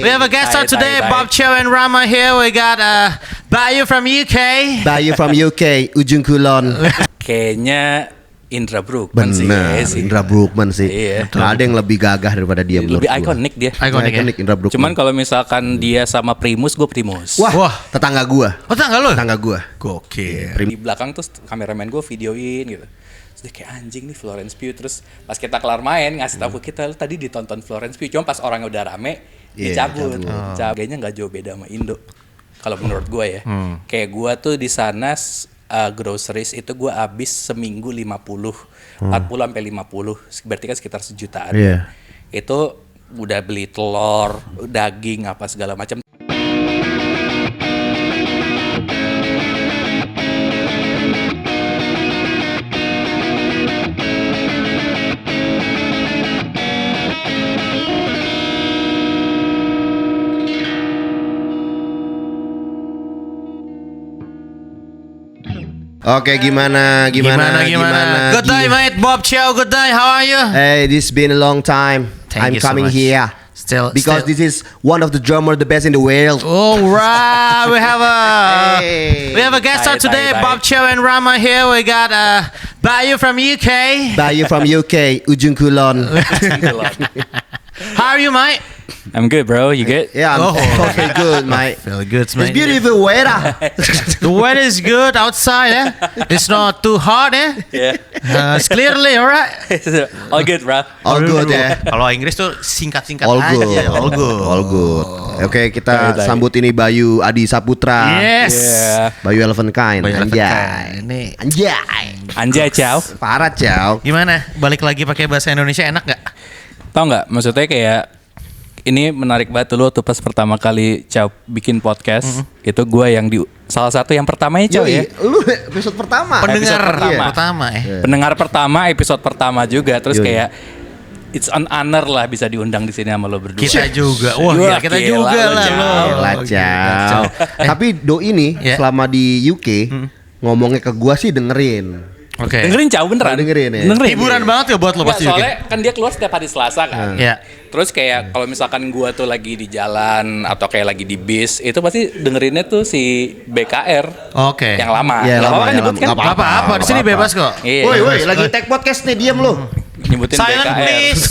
We have a guest on today, Bob Cho and Rama here. We got Bayu from UK. Bayu from UK, Ujung Kulon. Kayaknya Indra Bruggman sih. Bener, Indra Bruggman sih. Iya. Nggak ada yang lebih gagah daripada dia menurut Lebih gua. ikonik dia. Ikonik Indra Bruggman. Cuman kalau misalkan dia sama Primus, gue Primus. Wah, tetangga gua. Oh, tanggal lu? Tetangga gua. Gokil. Di belakang tuh kameramen gue videoin gitu. Terus dia kayak anjing nih Florence Pugh. Terus pas kita kelar main ngasih tahu ke kita, lu tadi ditonton Florence Pugh. Cuma pas orangnya udah rame, dicabut. Kayaknya nggak jauh beda sama Indo. Kalau menurut gue ya. Kayak gue tuh di sana groceries itu gue habis seminggu 40 sampai 50, berarti kan sekitar sejutaan. Itu udah beli telur, daging apa segala macam. Oke, gimana? Good day, mate. Bob Chow, good day. How are you? Hey, this been a long time. Thank I'm you so coming much. here. Because this is one of the drummer, the best in the world. All right, we have a guest on Bye, today, bye, bye. Bob Cho and Rama here. We got Bayu from UK. Bayu from UK, Ujung Kulon. How are you, mate? I'm good, bro. You good? Yeah, I'm okay, good, mate. Feel good, It's beautiful weather. The weather is good outside, eh? It's not too hot, eh? Yeah. It's clearly alright. All good, bro. All good ya. Kalau Inggris tuh singkat-singkat All aja. good. All good. All good. Oke, kita Baik. sambut ini Bayu Adi Saputra. Yes. Yeah. Bayu Elephant Kind. Bayu Elephant Anjay. Kind. Ini Anjay. Anjay, ciao. Parah, Ciao. gimana? Balik lagi pakai bahasa Indonesia enak gak? Tau nggak? Maksudnya kayak ini menarik banget dulu tuh pas pertama kali Chow bikin podcast. Itu gue yang salah satu yang pertamanya Chow ya. Lu episode pertama. Pendengar pertama. pertama Pendengar pertama, episode pertama juga. Terus Yoi. kayak it's an honor lah bisa diundang di sini sama lo berdua. Kita juga. Wah, Wah, kita gila juga lo, lah Chow. lo. Gila, Ciao. Tapi Doi ini Ya. selama di UK ngomongnya ke gua sih dengerin. Oke. Dengerin Chow beneran? Dengerin ya. Dengerin. Hiburan banget ya buat lo Nggak, pasti. soalnya kan dia keluar setiap hari Selasa kan. Iya. Terus kayak kalau misalkan gua tuh lagi di jalan atau kayak lagi di bis, itu pasti dengerinnya tuh si BKR. Oke. Yang lama. Iya, Nggak lama, apa-apa kan yang nyebut lama. kan? Nggak Gak apa-apa, di sini bebas kok. Iya. Woi, lagi tag podcast nih, diam lu. Nyebutin Silent BKR. please.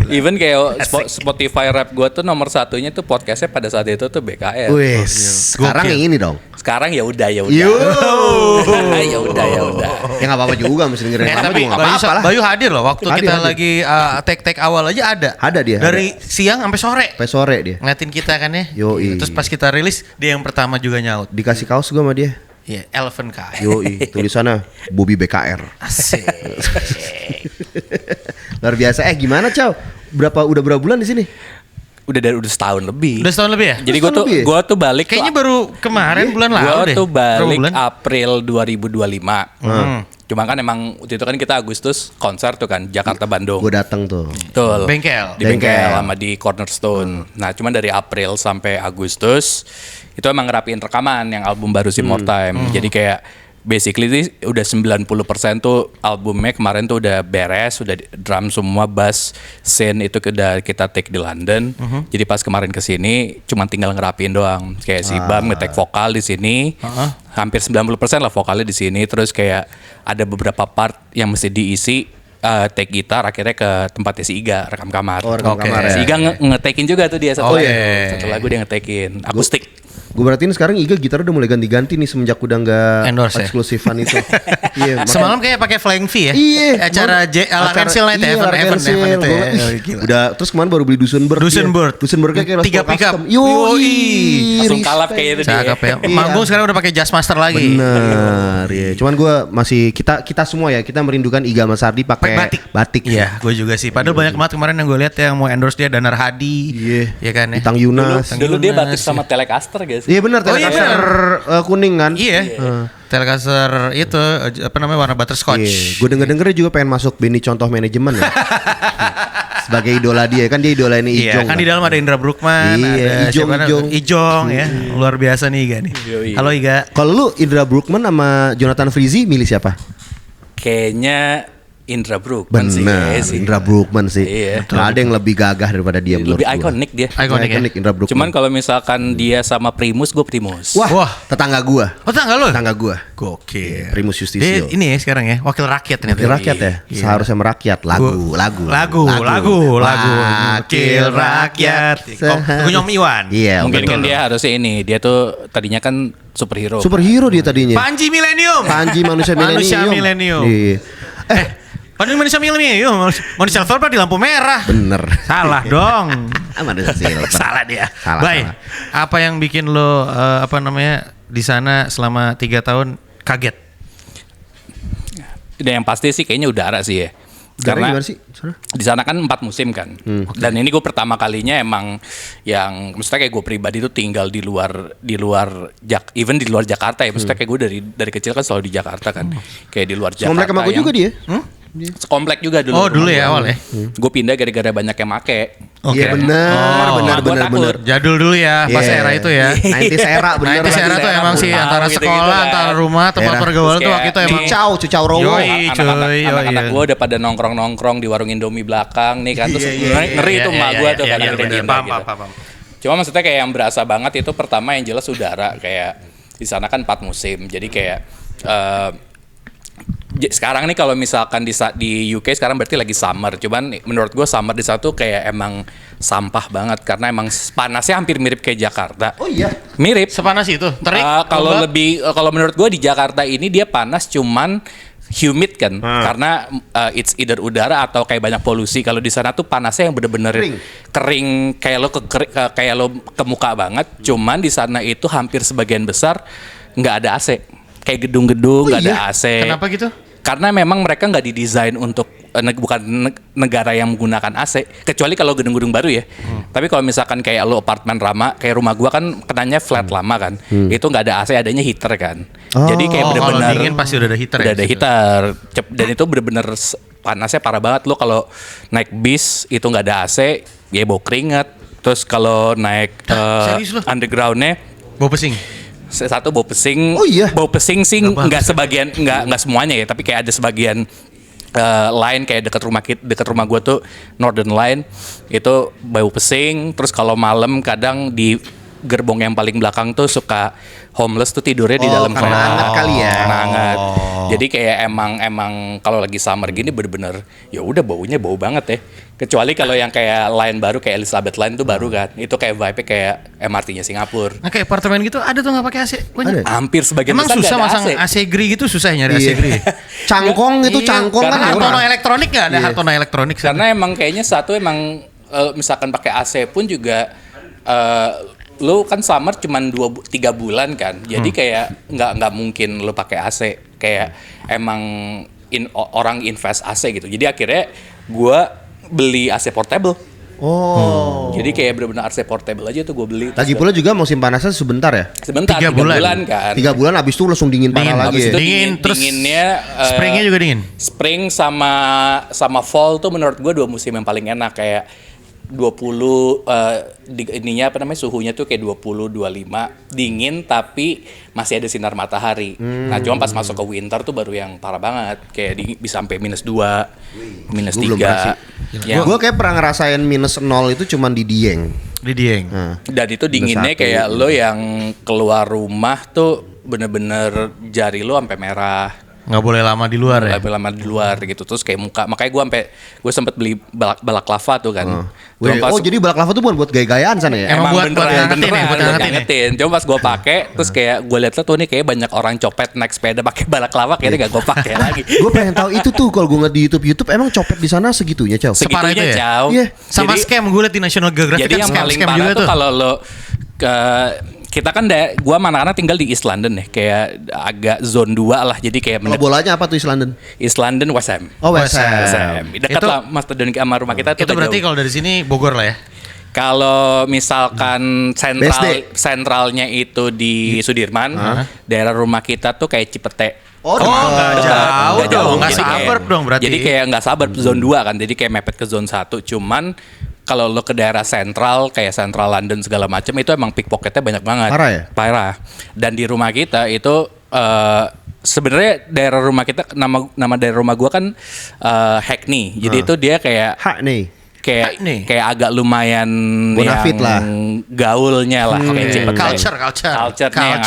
Even kayak Spotify rap gua tuh nomor satunya tuh podcastnya pada saat itu tuh BKR. Wes, sekarang Gokil. yang ini dong. Sekarang ya udah. Yo. Ya udah. Ya nggak apa-apa juga mesti dengerin lama Tapi juga nggak apa-apa lah. Bayu hadir loh waktu Hadir, kita hadir. lagi take awal aja ada. Ada dia, Dari siang sampai sore. Sampai sore dia. Ngeliatin kita kan ya. Yoi. Terus pas kita rilis dia yang pertama juga nyaut. Dikasih kaos gua sama dia. Iya, Elephant Kai. Yoi, tulisannya Bobby BKR. Asik. Luar biasa. Gimana, Chow? Udah berapa bulan di sini? Udah setahun lebih. Udah setahun lebih ya? Jadi Setahun lebih ya? gua tuh balik Kayaknya baru kemarin bulan lalu gua deh. tuh Berapa balik bulan? April 2025. Cuma kan emang waktu itu kan kita Agustus konser tuh kan Jakarta Bandung. Gue datang tuh. Betul. Bengkel. Di bengkel sama di Cornerstone. Nah, cuman dari April sampai Agustus itu emang ngerapiin rekaman yang album baru si More Time. Jadi kayak basically sih udah 90% tuh albumnya kemarin tuh udah beres, udah drum semua, bass, synth itu udah kita take di London. Jadi pas kemarin kesini cuma tinggal ngerapiin doang. Kayak si Bam nge-take vokal di sini. Hampir 90% lah vokalnya di sini. Terus kayak ada beberapa part yang mesti diisi, take gitar akhirnya ke tempatnya si Iga rekam kamar. Oh, rekam Oke. kamar ya. Si Iga nge-takein juga tuh dia satu iya. lagu dia nge-takein akustik. Gue berarti sekarang Iga gitar udah mulai ganti-ganti nih semenjak udah nggak Endorse ya? eksklusifan itu. Iya. makanya- Semalam kayak pakai Flying V ya? Iya. Acara Larensil Night ya? Evan itu ya? Gila. Udah terus kemarin baru beli Dusenberg. Dusenberg. Dusenbergnya kayak 3 pickup. Yoi. Langsung kalap kayak itu dia. Cakep ya. Iya. Manggung sekarang udah pakai Jazzmaster lagi. Bener ya. Cuman gue masih kita semua ya kita merindukan Iga sama Sardi pakai batik. Iya, gue juga sih. Padahal banyak banget kemarin yang gue lihat yang mau endorse dia Danar Hadi. Iya. Iya kan ya? Tang Yunas. Dulu dia batik sama Telecaster guys. Iya benar Oh, iya, Telecaster kuning kan? Iya. Telecaster itu apa namanya warna butterscotch. Iya. Gue denger juga pengen masuk Beni Contoh Manajemen ya. Sebagai idola dia kan dia idola ini Iya, Ijong. kan di dalam ada Indra Bruggman, Iya, ada Ijong, siapa Ijong. Ijong ya. Luar biasa nih Iga nih. Yoi. Halo Iga. Kalau lu Indra Bruggman sama Jonathan Frizzy milih siapa? Kayaknya Indra Bruggman sih. Benar, iya sih. Indra Bruggman sih. Iya. Nggak ada yang lebih gagah daripada dia menurut Lebih gua. ikonik dia. Ikonik ya? Indra Bruggman. Cuman kalau misalkan dia sama Primus, gue Primus. Wah, Wah. tetangga gua. Oh tangga lu? Tetangga gua. Gokil. Primus Dia Yustisio. ini ya sekarang ya, wakil rakyat ternyata. Wakil rakyat ya, Iya. seharusnya merakyat lagu. Lagu. Wakil rakyat. Oh, Nyom Iwan. Iya, Mungkin betul. kan dia harusnya ini. Dia tuh tadinya kan superhero. Superhero dia tadinya. Panji Millennium. Panji manusia Manusia milenium. Millennium. Iya. Panji manusia Millennium. Manusia silver di lampu merah. Bener. Salah dong. Manusia silver. Salah dia. Salah, Baik. salah. Apa yang bikin lo di sana selama 3 tahun kaget? Dan yang pasti sih kayaknya udara sih ya. Udaranya Karena gimana sih? Sana? di sana kan 4 musim kan. Dan ini gue pertama kalinya emang yang maksudnya kayak gue pribadi tuh tinggal di luar even di luar Jakarta ya. Maksudnya kayak gue dari kecil kan selalu di Jakarta kan. Kayak di luar Jakarta. Komplek sama gue juga dia. Sekomplek juga dulu. Oh, dulu ya awal ya. Gue pindah gara-gara banyak yang make. Iya Oke. benar, Oh, benar, gua benar, takut. benar. Jadul dulu ya, pas Iya. era itu ya. 90s era bener. 90s era tuh emang sih Pulau antara gitu-gitu sekolah, kan. antara rumah, tempat Era. pergaulan Terus tuh waktu itu kayak emang Cucau Rowo. Yoi. cuy, Anak-anak iya. gue udah pada nongkrong-nongkrong di warung Indomie belakang nih kan. Terus ngeri tuh emak gue tuh kan akhirnya pindah gitu. Paham. Cuma maksudnya kayak yang berasa banget itu pertama yang jelas udara. Kayak di sana kan 4 musim. Jadi kayak sekarang nih kalau misalkan di UK sekarang berarti lagi summer. Cuman menurut gue summer di sana tuh kayak emang sampah banget karena emang panasnya hampir mirip kayak Jakarta. Oh iya. Mirip. Sepanas itu. Terik. Kalau lembab. kalau menurut gue di Jakarta ini dia panas cuman humid kan karena it's either udara atau kayak banyak polusi. Kalau di sana tuh panasnya yang bener-bener kering kayak lo kayak lo ke muka banget. Cuman di sana itu hampir sebagian besar nggak ada AC. Kayak gedung-gedung nggak ada AC. Kenapa gitu? Karena memang mereka nggak didesain untuk bukan negara yang menggunakan AC, kecuali kalau gedung-gedung baru ya. Tapi kalau misalkan kayak lo apartemen lama, kayak rumah gua kan kenanya flat lama kan, itu nggak ada AC, adanya heater kan. Jadi kayak Oh, kalau bener-bener dingin pasti udah ada heater udah ya? ada heater. Dan itu bener-bener panasnya parah banget. Lo kalau naik bis itu nggak ada AC, ya bau keringat. Terus kalau naik serius lo? undergroundnya Bau pesing. satu bau pesing. Oh iya? Bau pesing sih nggak sebagian, nggak semuanya ya, tapi kayak ada sebagian line kayak dekat rumah gue tuh Northern Line itu bau pesing. Terus kalau malam kadang di gerbong yang paling belakang tuh suka homeless tuh tidurnya di dalam karena kereta. hangat kali ya. Karena hangat. Jadi kayak emang kalau lagi summer gini bener-bener ya udah baunya bau banget ya. Kecuali kalau yang kayak line baru kayak Elizabeth Line tuh baru kan. Itu kayak vibe-nya kayak MRT-nya Singapura. Nah, kayak apartemen gitu ada tuh nggak pakai AC? Banyak. Ada. Hampir sebagian Emang besar susah nggak ada masang AC. AC gri gitu, susah ya nyari AC Iya. gri. Cangkong itu Iya, cangkong kan karena Hartono murah. elektronik nggak ada Hartono elektronik sana. Karena emang kayaknya satu emang misalkan pakai AC pun juga lu kan summer cuman 3 bulan kan. Jadi kayak nggak mungkin lu pakai AC. Kayak emang orang invest AC gitu. Jadi akhirnya gua beli AC portable. Oh. Jadi kayak bener-bener AC portable aja tuh gue beli. Lagi pula juga musim panasnya sebentar ya. Sebentar 3 3 bulan. bulan kan. 3 bulan abis itu langsung dingin parah lagi Habis ya. itu Dingin, terus dinginnya springnya juga dingin. Spring sama fall tuh menurut gue 2 musim yang paling enak. Kayak 20 ininya apa namanya suhunya tuh kayak 20 25 dingin tapi masih ada sinar matahari. Nah, cuma pas masuk ke winter tuh baru yang parah banget. Kayak bisa sampai -2, Gua belum pernah sih. Yang- Gue kayak pernah ngerasain -0 itu cuman di Dieng. Di Dieng. Dan itu dinginnya satu. kayak lo yang keluar rumah tuh bener-bener jari lo sampai merah. Nggak boleh lama di luar ya. Lebih lama di luar gitu. Terus kayak muka, makanya gue sempet beli balaklava tuh kan. Wih, Cuma pas- oh jadi balaklava tuh bukan buat gaya-gayaan sana ya? Emang buat beneran, ngangetin ya, beneran, buat buat ngangetin ya? ngangetin. Cuma pas gue pakai, terus kayak gue liat tuh nih kayak banyak orang copet naik sepeda pakai balaklava, kayaknya gak gue pakai lagi. Gue pengen tahu itu tuh kalau gue ngeliat di YouTube emang copet di sana segitunya, Cow. Separah itu ya? Jauh. Iya. Sama Jadi- scam gue liat di National Geographic Jadi kan yang paling scam parah juga tuh tuh. kalau lo kita kan gua sama anak-anak tinggal di East London ya, kayak agak zone 2 lah. Jadi kayak Kalau bolanya apa tuh East London? East London West Ham. Oh West West Ham. Ham. Dekat Itu- lah Mas dan sama rumah kita tuh Itu udah berarti jauh. kalau dari sini Bogor lah ya. Kalau misalkan BSD. sentralnya itu di Sudirman, daerah rumah kita tuh kayak Cipete. Oh, nggak dekat. jauh Nggak dong, nggak Jadi kayak- suburb dong berarti. Jadi kayak nggak suburb, zone 2 kan. Jadi kayak mepet ke zone 1. Cuman kalau lo ke daerah sentral kayak Central London segala macam itu emang pickpocketnya banyak banget. Parah ya? Parah. Dan di rumah kita itu sebenarnya daerah rumah kita, nama daerah rumah gua kan Hackney. Jadi itu dia kayak Hak nih. kayak agak lumayan Bonafit yang lah. gaulnya lah kayak Cipete. Culture. Yang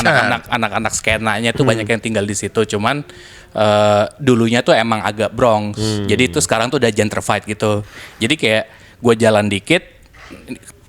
anak-anak skenanya tuh banyak yang tinggal di situ. Cuman dulunya tuh emang agak Bronx. Jadi itu sekarang tuh udah gentrified gitu. Jadi kayak gue jalan dikit,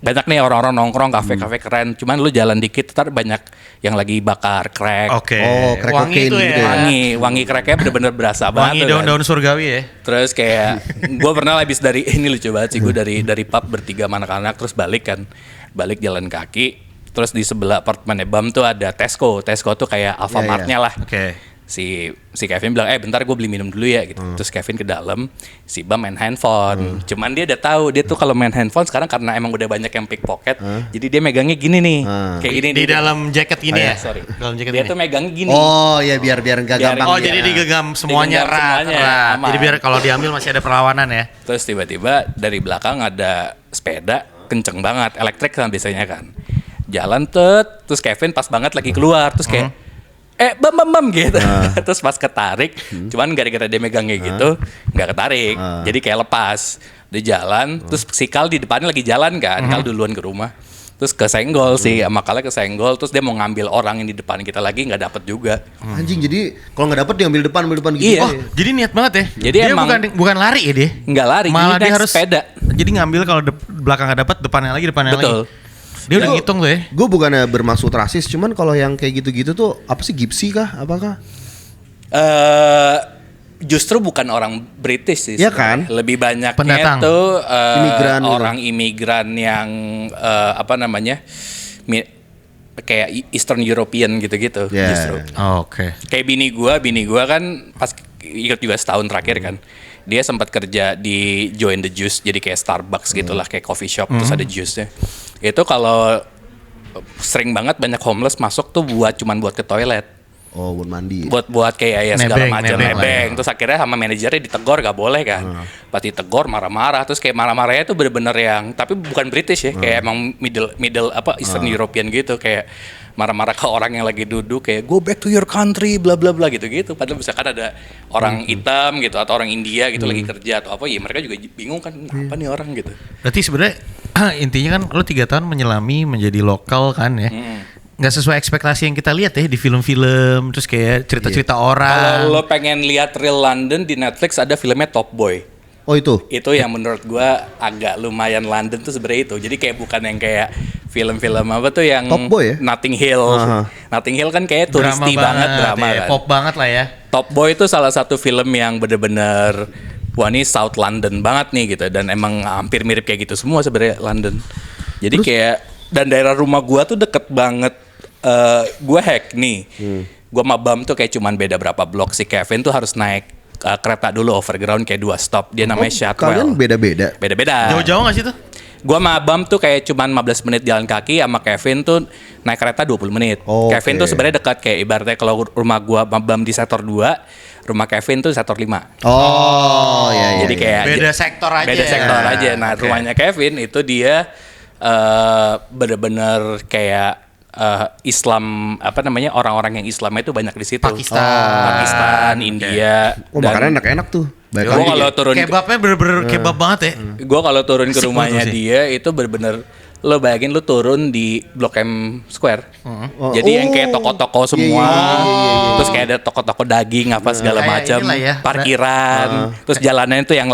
banyak nih orang-orang nongkrong, kafe-kafe keren. Cuman lu jalan dikit, ntar banyak yang lagi bakar crack. Oke. Oh, crack Wangi cocaine itu gitu ya. ya. Wangi cracknya bener-bener berasa banget. Wangi tuh kan. daun-daun surgawi ya. Terus kayak gue pernah habis dari ini lucu banget sih, gue dari pub bertiga sama anak-anak terus balik jalan kaki, terus di sebelah apartemennya Bam tuh ada Tesco tuh kayak Alfamart-nya lah. Oke. Si Kevin bilang bentar gue beli minum dulu ya gitu. Terus Kevin ke dalam, si Bam main handphone. Cuman dia udah tahu dia tuh kalau main handphone sekarang karena emang udah banyak yang pickpocket, jadi dia megangnya gini nih, kayak gini Di dalam jaket gini ya. sorry. Dalam jaket Dia gini. tuh megangnya gini. Oh ya biar enggak gampang. Oh, ya. jadi digenggam semuanya Digenggam erat. semuanya, aman. Jadi biar kalau diambil masih ada perlawanan ya. Terus tiba-tiba dari belakang ada sepeda kenceng banget, elektrik kan biasanya kan. Jalan terus Kevin pas banget lagi keluar, terus kayak bam gitu. Terus pas ketarik, cuman gara-gara dia megangnya gitu, nggak ketarik. Jadi kayak lepas. Dia jalan, terus si Kal di depannya lagi jalan kan, Kal duluan ke rumah. Terus kesenggol sih, sama Kalnya kesenggol, terus dia mau ngambil orang yang di depan kita lagi, nggak dapet juga. Anjing, jadi kalau nggak dapet diambil depan gitu. Iya. Oh, jadi niat banget ya. Jadi dia emang- bukan lari ya dia. Nggak lari, Malah jadi dia naik harus sepeda. Jadi ngambil kalau belakang nggak dapat, depannya lagi. Betul. Dia udah ngitung tuh ya. Gue bukannya bermaksud rasis, cuman kalau yang kayak gitu-gitu tuh apa sih, Gypsy kah? Apakah? Justru bukan orang British sih. Iya sebenarnya. kan? Lebih banyaknya Pendatang. tuh Imigran gitu. orang imigran yang kayak Eastern European gitu-gitu. Ya. Justru. Oke. Kayak bini gua kan pas ikut juga setahun terakhir kan. Dia sempat kerja di Join the Juice, jadi kayak Starbucks gitulah, kayak coffee shop terus ada juice-nya. Itu kalau sering banget banyak homeless masuk tuh cuman buat ke toilet. Oh, buat mandi. Buat kayak ya segala Nebeng, macam nebeng lah nebeng. Terus akhirnya sama manajernya ditegor gak boleh kan. Pas ditegor marah-marah, terus kayak marah-marahnya tuh bener-bener yang tapi bukan British ya, kayak emang middle Eastern European gitu, kayak marah-marah ke orang yang lagi duduk kayak go back to your country bla bla bla gitu-gitu. Padahal misalkan ada orang hitam gitu atau orang India gitu lagi kerja atau apa, ya mereka juga bingung kan apa nih orang gitu. Berarti sebenarnya intinya kan lo 3 tahun menyelami menjadi lokal kan ya. Nggak sesuai ekspektasi yang kita lihat ya di film-film, terus kayak cerita-cerita orang. Kalau lo pengen lihat real London di Netflix ada filmnya Top Boy. Oh itu. Itu yang menurut gua agak lumayan London tuh sebenarnya itu. Jadi kayak bukan yang kayak film-film apa tuh yang Top Boy ya? Notting Hill. Notting Hill kan kayak turisti banget drama ya, kan. pop banget lah ya. Top Boy itu salah satu film yang bener-bener wah ini South London banget nih gitu, dan emang hampir mirip kayak gitu semua sebenarnya London. Jadi kayak dan daerah rumah gua tuh deket banget. Gua Hackney. Gua sama Bam tuh kayak cuman beda berapa blok. Si Kevin tuh harus naik kereta dulu overground kayak 2 stop. Dia namanya Kalian Shotwell. beda-beda. Beda-beda. Jauh-jauh nggak sih tuh? Gua sama Bam tuh kayak cuman 15 menit jalan kaki, sama Kevin tuh naik kereta 20 menit. Oh, Kevin oke. tuh sebenarnya dekat, kayak ibaratnya kalau rumah gua sama Bam di sektor 2, rumah Kevin tuh sektor 5. Oh, ya. Jadi kayak Beda sektor aja. Beda sektor Ya, aja. Nah, oke. rumahnya Kevin itu dia bener-bener kayak Islam, apa namanya, orang-orang yang Islamnya itu banyak di situ. Pakistan, India. Oh, makannya enak-enak tuh. Baik Gua lagi. kalau turun Kebabnya bener-bener kebab banget ya. Gue kalau turun ke Asik rumahnya banget tuh sih. dia itu bener-bener, lo bayangin lo turun di Blok M Square. Jadi yang kayak toko-toko semua, terus kayak ada toko-toko daging apa segala Kayak macam, inilah ya. parkiran, terus jalanannya itu yang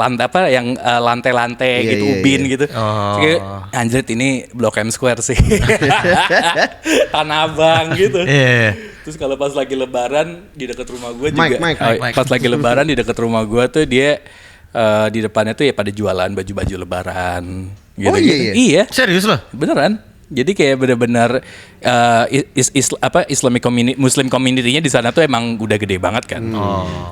lantai-lantai Iya, gitu, iya, ubin iya. gitu. Oh. Terus kayak, anjir ini Blok M Square sih. Tanah Abang gitu. Iya. Terus kalau pas lagi lebaran di dekat rumah gue juga, Mike. pas lagi lebaran di dekat rumah gue tuh dia di depannya tuh ya pada jualan baju-baju lebaran gitu. Oh, iya. Iya, Serius loh? beneran. Jadi kayak bener-bener Islamic community, Muslim community-nya di sana tuh emang udah gede banget kan.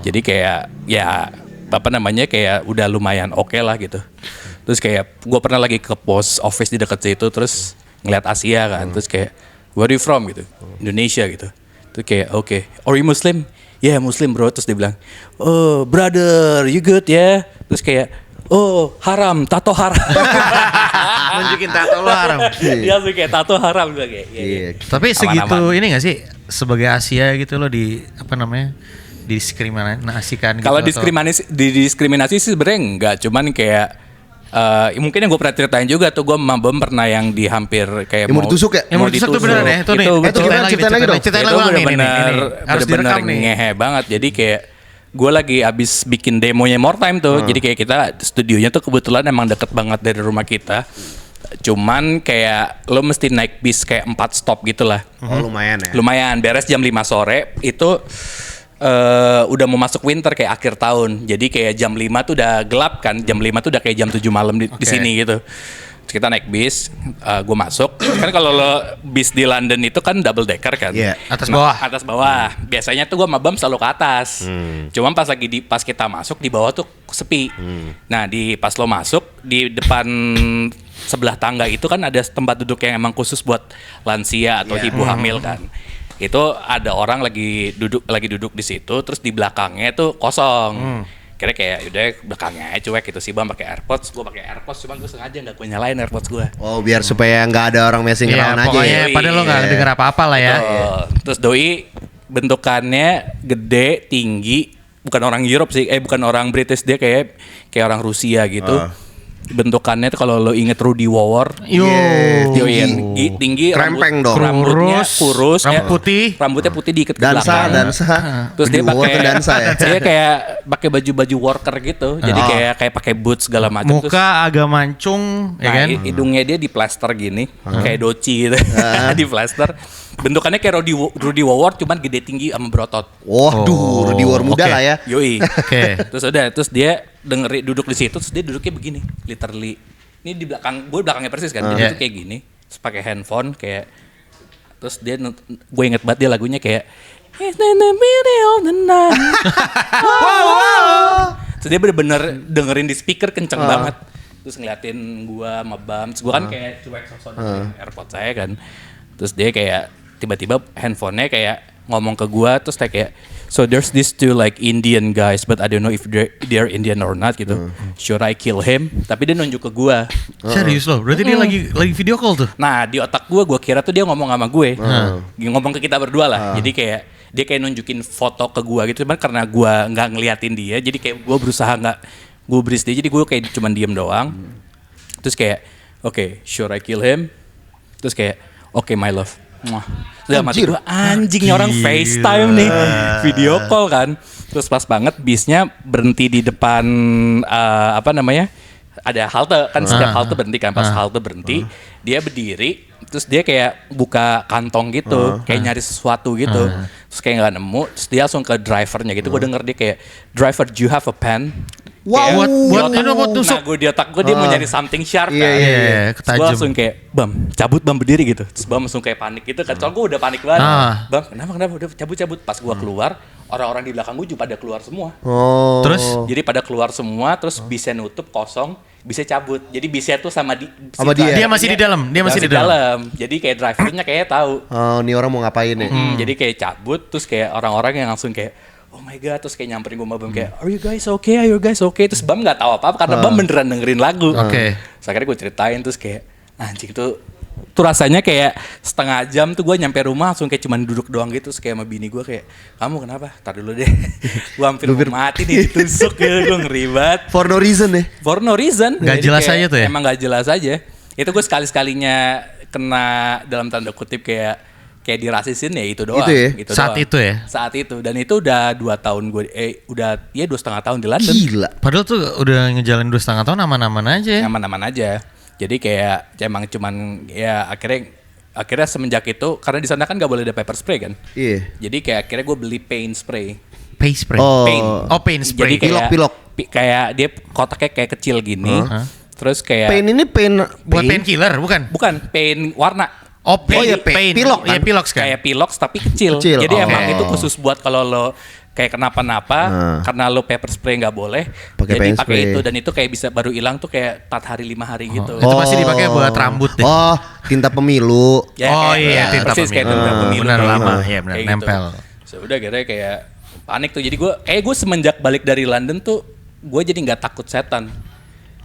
Jadi kayak ya apa namanya, kayak udah lumayan oke lah gitu. Terus kayak gue pernah lagi ke post office di dekat situ, terus ngeliat Asia kan, terus kayak where are you from gitu, Indonesia gitu. Terus kayak oke, are you Muslim? Yeah, Muslim bro. Terus dia bilang, oh brother, you good ya? Terus kayak, oh haram, tato haram. Nunjukin tato lo haram. Dia langsung kayak tato haram juga kayak. Iya. Tapi segitu Aman-aman. ini gak sih sebagai Asia gitu lo didiskriminasikan gitu? Kalau atau- diskriminasi sih sebenarnya enggak, cuman kayak mungkin yang gue pernah ceritain juga tuh, gue sama Bem pernah yang di hampir kayak Yang mau ditusuk ya? Yang mau ditusuk tuh beneran ya? Itu nih. betul. gimana? Ceritain lagi dong. Ceritain Itu lagi nih. bener-bener Harus direkam nih. ngehe banget. Jadi kayak gue lagi abis bikin demonya More Time tuh. Jadi kayak kita studionya tuh kebetulan emang deket banget dari rumah kita. Cuman kayak lo mesti naik bis kayak 4 stop gitu lah. Oh lumayan ya. Lumayan, beres jam 5 sore itu udah mau masuk winter kayak akhir tahun. Jadi kayak jam 5 tuh udah gelap kan. Jam 5 tuh udah kayak jam 7 malam di sini gitu. Terus kita naik bis, gue masuk. Kan kalau lo bis di London itu kan double decker kan. Iya. Atas bawah. Atas bawah. Biasanya tuh gue sama Bam selalu ke atas. Cuman pas kita masuk di bawah tuh sepi. Nah, pas lo masuk di depan sebelah tangga itu kan ada tempat duduk yang emang khusus buat lansia atau ibu hamil kan. Itu ada orang lagi duduk di situ, terus di belakangnya tuh kosong. Kira kayak udah belakangnya aja cuek gitu sih, Bang pakai AirPods, gue pakai AirPods, cuman gue sengaja nggak gue nyalain AirPods gue. Oh biar supaya nggak ada orang messing Iya, around aja pokoknya ya. padahal lo nggak denger apa-apa lah ya. Betul. Terus Doi bentukannya gede, tinggi, bukan orang Europe sih, bukan orang British, dia kayak orang Rusia gitu. Bentukannya tuh kalau lo inget Rudy Wawor, Yo. tinggi, Krempeng dong. rambutnya kurus, rambut putih. rambutnya putih diikat ke Dansa. belakang. Terus dia Berdua pakai ke dansa ya. dia kayak pakai baju worker gitu, jadi kayak pakai boots segala macam. Terus, Muka agak mancung, ya nah, kan? hidungnya dia di plaster gini, kayak doci gitu, di plaster. Bentukannya kayak Rudy Wawor, cuman gede tinggi sama berotot. Waduh, Rudy War muda oke. lah ya. Yoi. Oke. Terus dia duduk di situ, terus dia duduknya begini, literally. Ini di belakang, gue belakangnya persis kan, dia tuh kayak gini, terus pakai handphone kayak, terus dia, gue inget banget dia lagunya kayak, It's in the middle of the night. Terus dia bener-bener dengerin di speaker kenceng banget, terus ngeliatin gue sama Bam, terus gue kan kayak cuek sosok AirPods saya kan, terus dia kayak tiba-tiba handphonenya kayak ngomong ke gue, terus kayak so there's these two like Indian guys but I don't know if they're Indian or not gitu. Should I kill him? Tapi dia nunjuk ke gue. Serius loh, berarti dia lagi video call tuh. Nah di otak gue kira tuh dia ngomong sama gue, ngomong ke kita berdua lah. Jadi kayak dia kayak nunjukin foto ke gue gitu, cuman karena gue nggak ngeliatin dia, jadi kayak gue berusaha nggak gubris dia, jadi gue kayak cuman diem doang. Terus kayak okay, should I kill him? Terus kayak okay my love. Muah. Udah mati gue, anjingnya orang FaceTime nih, video call kan. Terus pas banget bisnya berhenti di depan ada halte kan, setiap halte berhenti kan. Pas halte berhenti, dia berdiri, terus dia kayak buka kantong gitu, kayak nyari sesuatu gitu. Terus kayak nggak nemu, terus dia langsung ke drivernya gitu. Gue denger dia kayak, driver, do you have a pen? Wow. Buat nusuk. Nah gue di otak gue dia mau nyari something sharp kan. Iya, Terus gue ketajam. langsung kayak, Bam, cabut Bam, berdiri gitu. Terus Bam langsung kayak panik gitu kan. Soalnya gue udah panik banget. Bam, kenapa? Udah cabut. Pas gue keluar, orang-orang di belakang gue juga pada keluar semua. Oh. Terus Jadi pada keluar semua, terus bisnya nutup kosong, bisnya cabut. Jadi bisnya tuh sama Sama dia. Dia masih di dalam, dia masih di dalam. Jadi kayak drivernya kayak tahu. Oh, ini orang mau ngapain ya? Jadi kayak cabut, terus kayak orang-orang yang langsung kayak, oh my god, terus kayak nyamperin gue sama Bam kayak, are you guys okay? Terus Bam nggak tahu apa-apa karena Bam beneran dengerin lagu. Oke. Terus akhirnya gue ceritain, terus kayak anjing tuh rasanya kayak setengah jam tuh gue nyampe rumah langsung kayak cuman duduk doang gitu, terus kayak sama bini gue kayak, kamu kenapa? Tar dulu deh, gue hampir mau mati nih ditusuk gitu, gue ngeri banget. For no reason ya? For no reason. Nggak Jadi jelas kayak aja tuh ya? Emang nggak jelas aja. Itu gue sekali-sekalinya kena dalam tanda kutip kayak dirasisin ya itu doang. Itu ya? Gitu Saat doang. itu ya? Saat itu, dan itu udah 2 tahun gue, udah 2,5 tahun di London. Gila. Padahal tuh udah ngejalanin 2,5 tahun aman-aman aja ya. Aman-aman aja. Jadi kayak emang cuman ya akhirnya semenjak itu, karena di sana kan gak boleh ada pepper spray kan. Iya. Jadi kayak akhirnya gue beli paint spray. Paint spray. Oh. Paint. Paint spray. Jadi kayak Pilok. kayak dia kotaknya kayak kecil gini. Terus kayak Pain ini pain. Buat painkiller bukan? bukan paint warna. Oh, Oh, iya, paint. pilok kan? Iya, pilox kan. Kayak pilox tapi kecil. Kecil, Jadi oh. emang itu khusus buat kalau lo kayak kenapa-napa, karena lo pepper spray nggak boleh. Pakai Jadi paint pakai spray. itu, dan itu kayak bisa baru hilang tuh kayak 4 hari 5 hari gitu. Itu pasti dipakai buat rambut deh. Oh, tinta pemilu. Ya, Oh kayak- iya, ya, tinta persis kayak pemilu. tinta pemilu. Benar, kayak lama. gitu. Iya, benar, Kayak nempel. So udah kayak panik tuh. Jadi gue semenjak balik dari London tuh gue jadi nggak takut setan.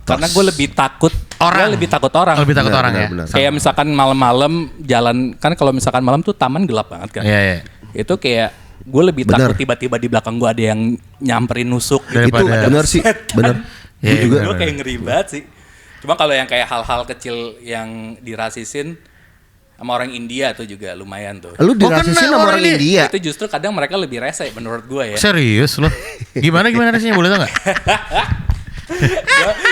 Karena gue lebih takut Orang. Gue lebih takut orang. Lebih takut Benar, orang benar, ya. benar. Kayak misalkan malam-malam jalan, kan kalau misalkan malam tuh taman gelap banget kan. Iya, iya. itu kayak gue lebih Bener. takut tiba-tiba di belakang gue ada yang nyamperin nusuk Itu Daripada- benar sih, benar. Iya, Gue juga. Gue kayak ngeri banget sih. Cuma kalau yang kayak hal-hal kecil yang dirasisin sama orang India tuh juga lumayan tuh. Lu Oh, kan dirasisin sama orang orang India. Itu justru kadang mereka lebih rese menurut gue ya. Serius lo? Gimana rasanya boleh tau nggak?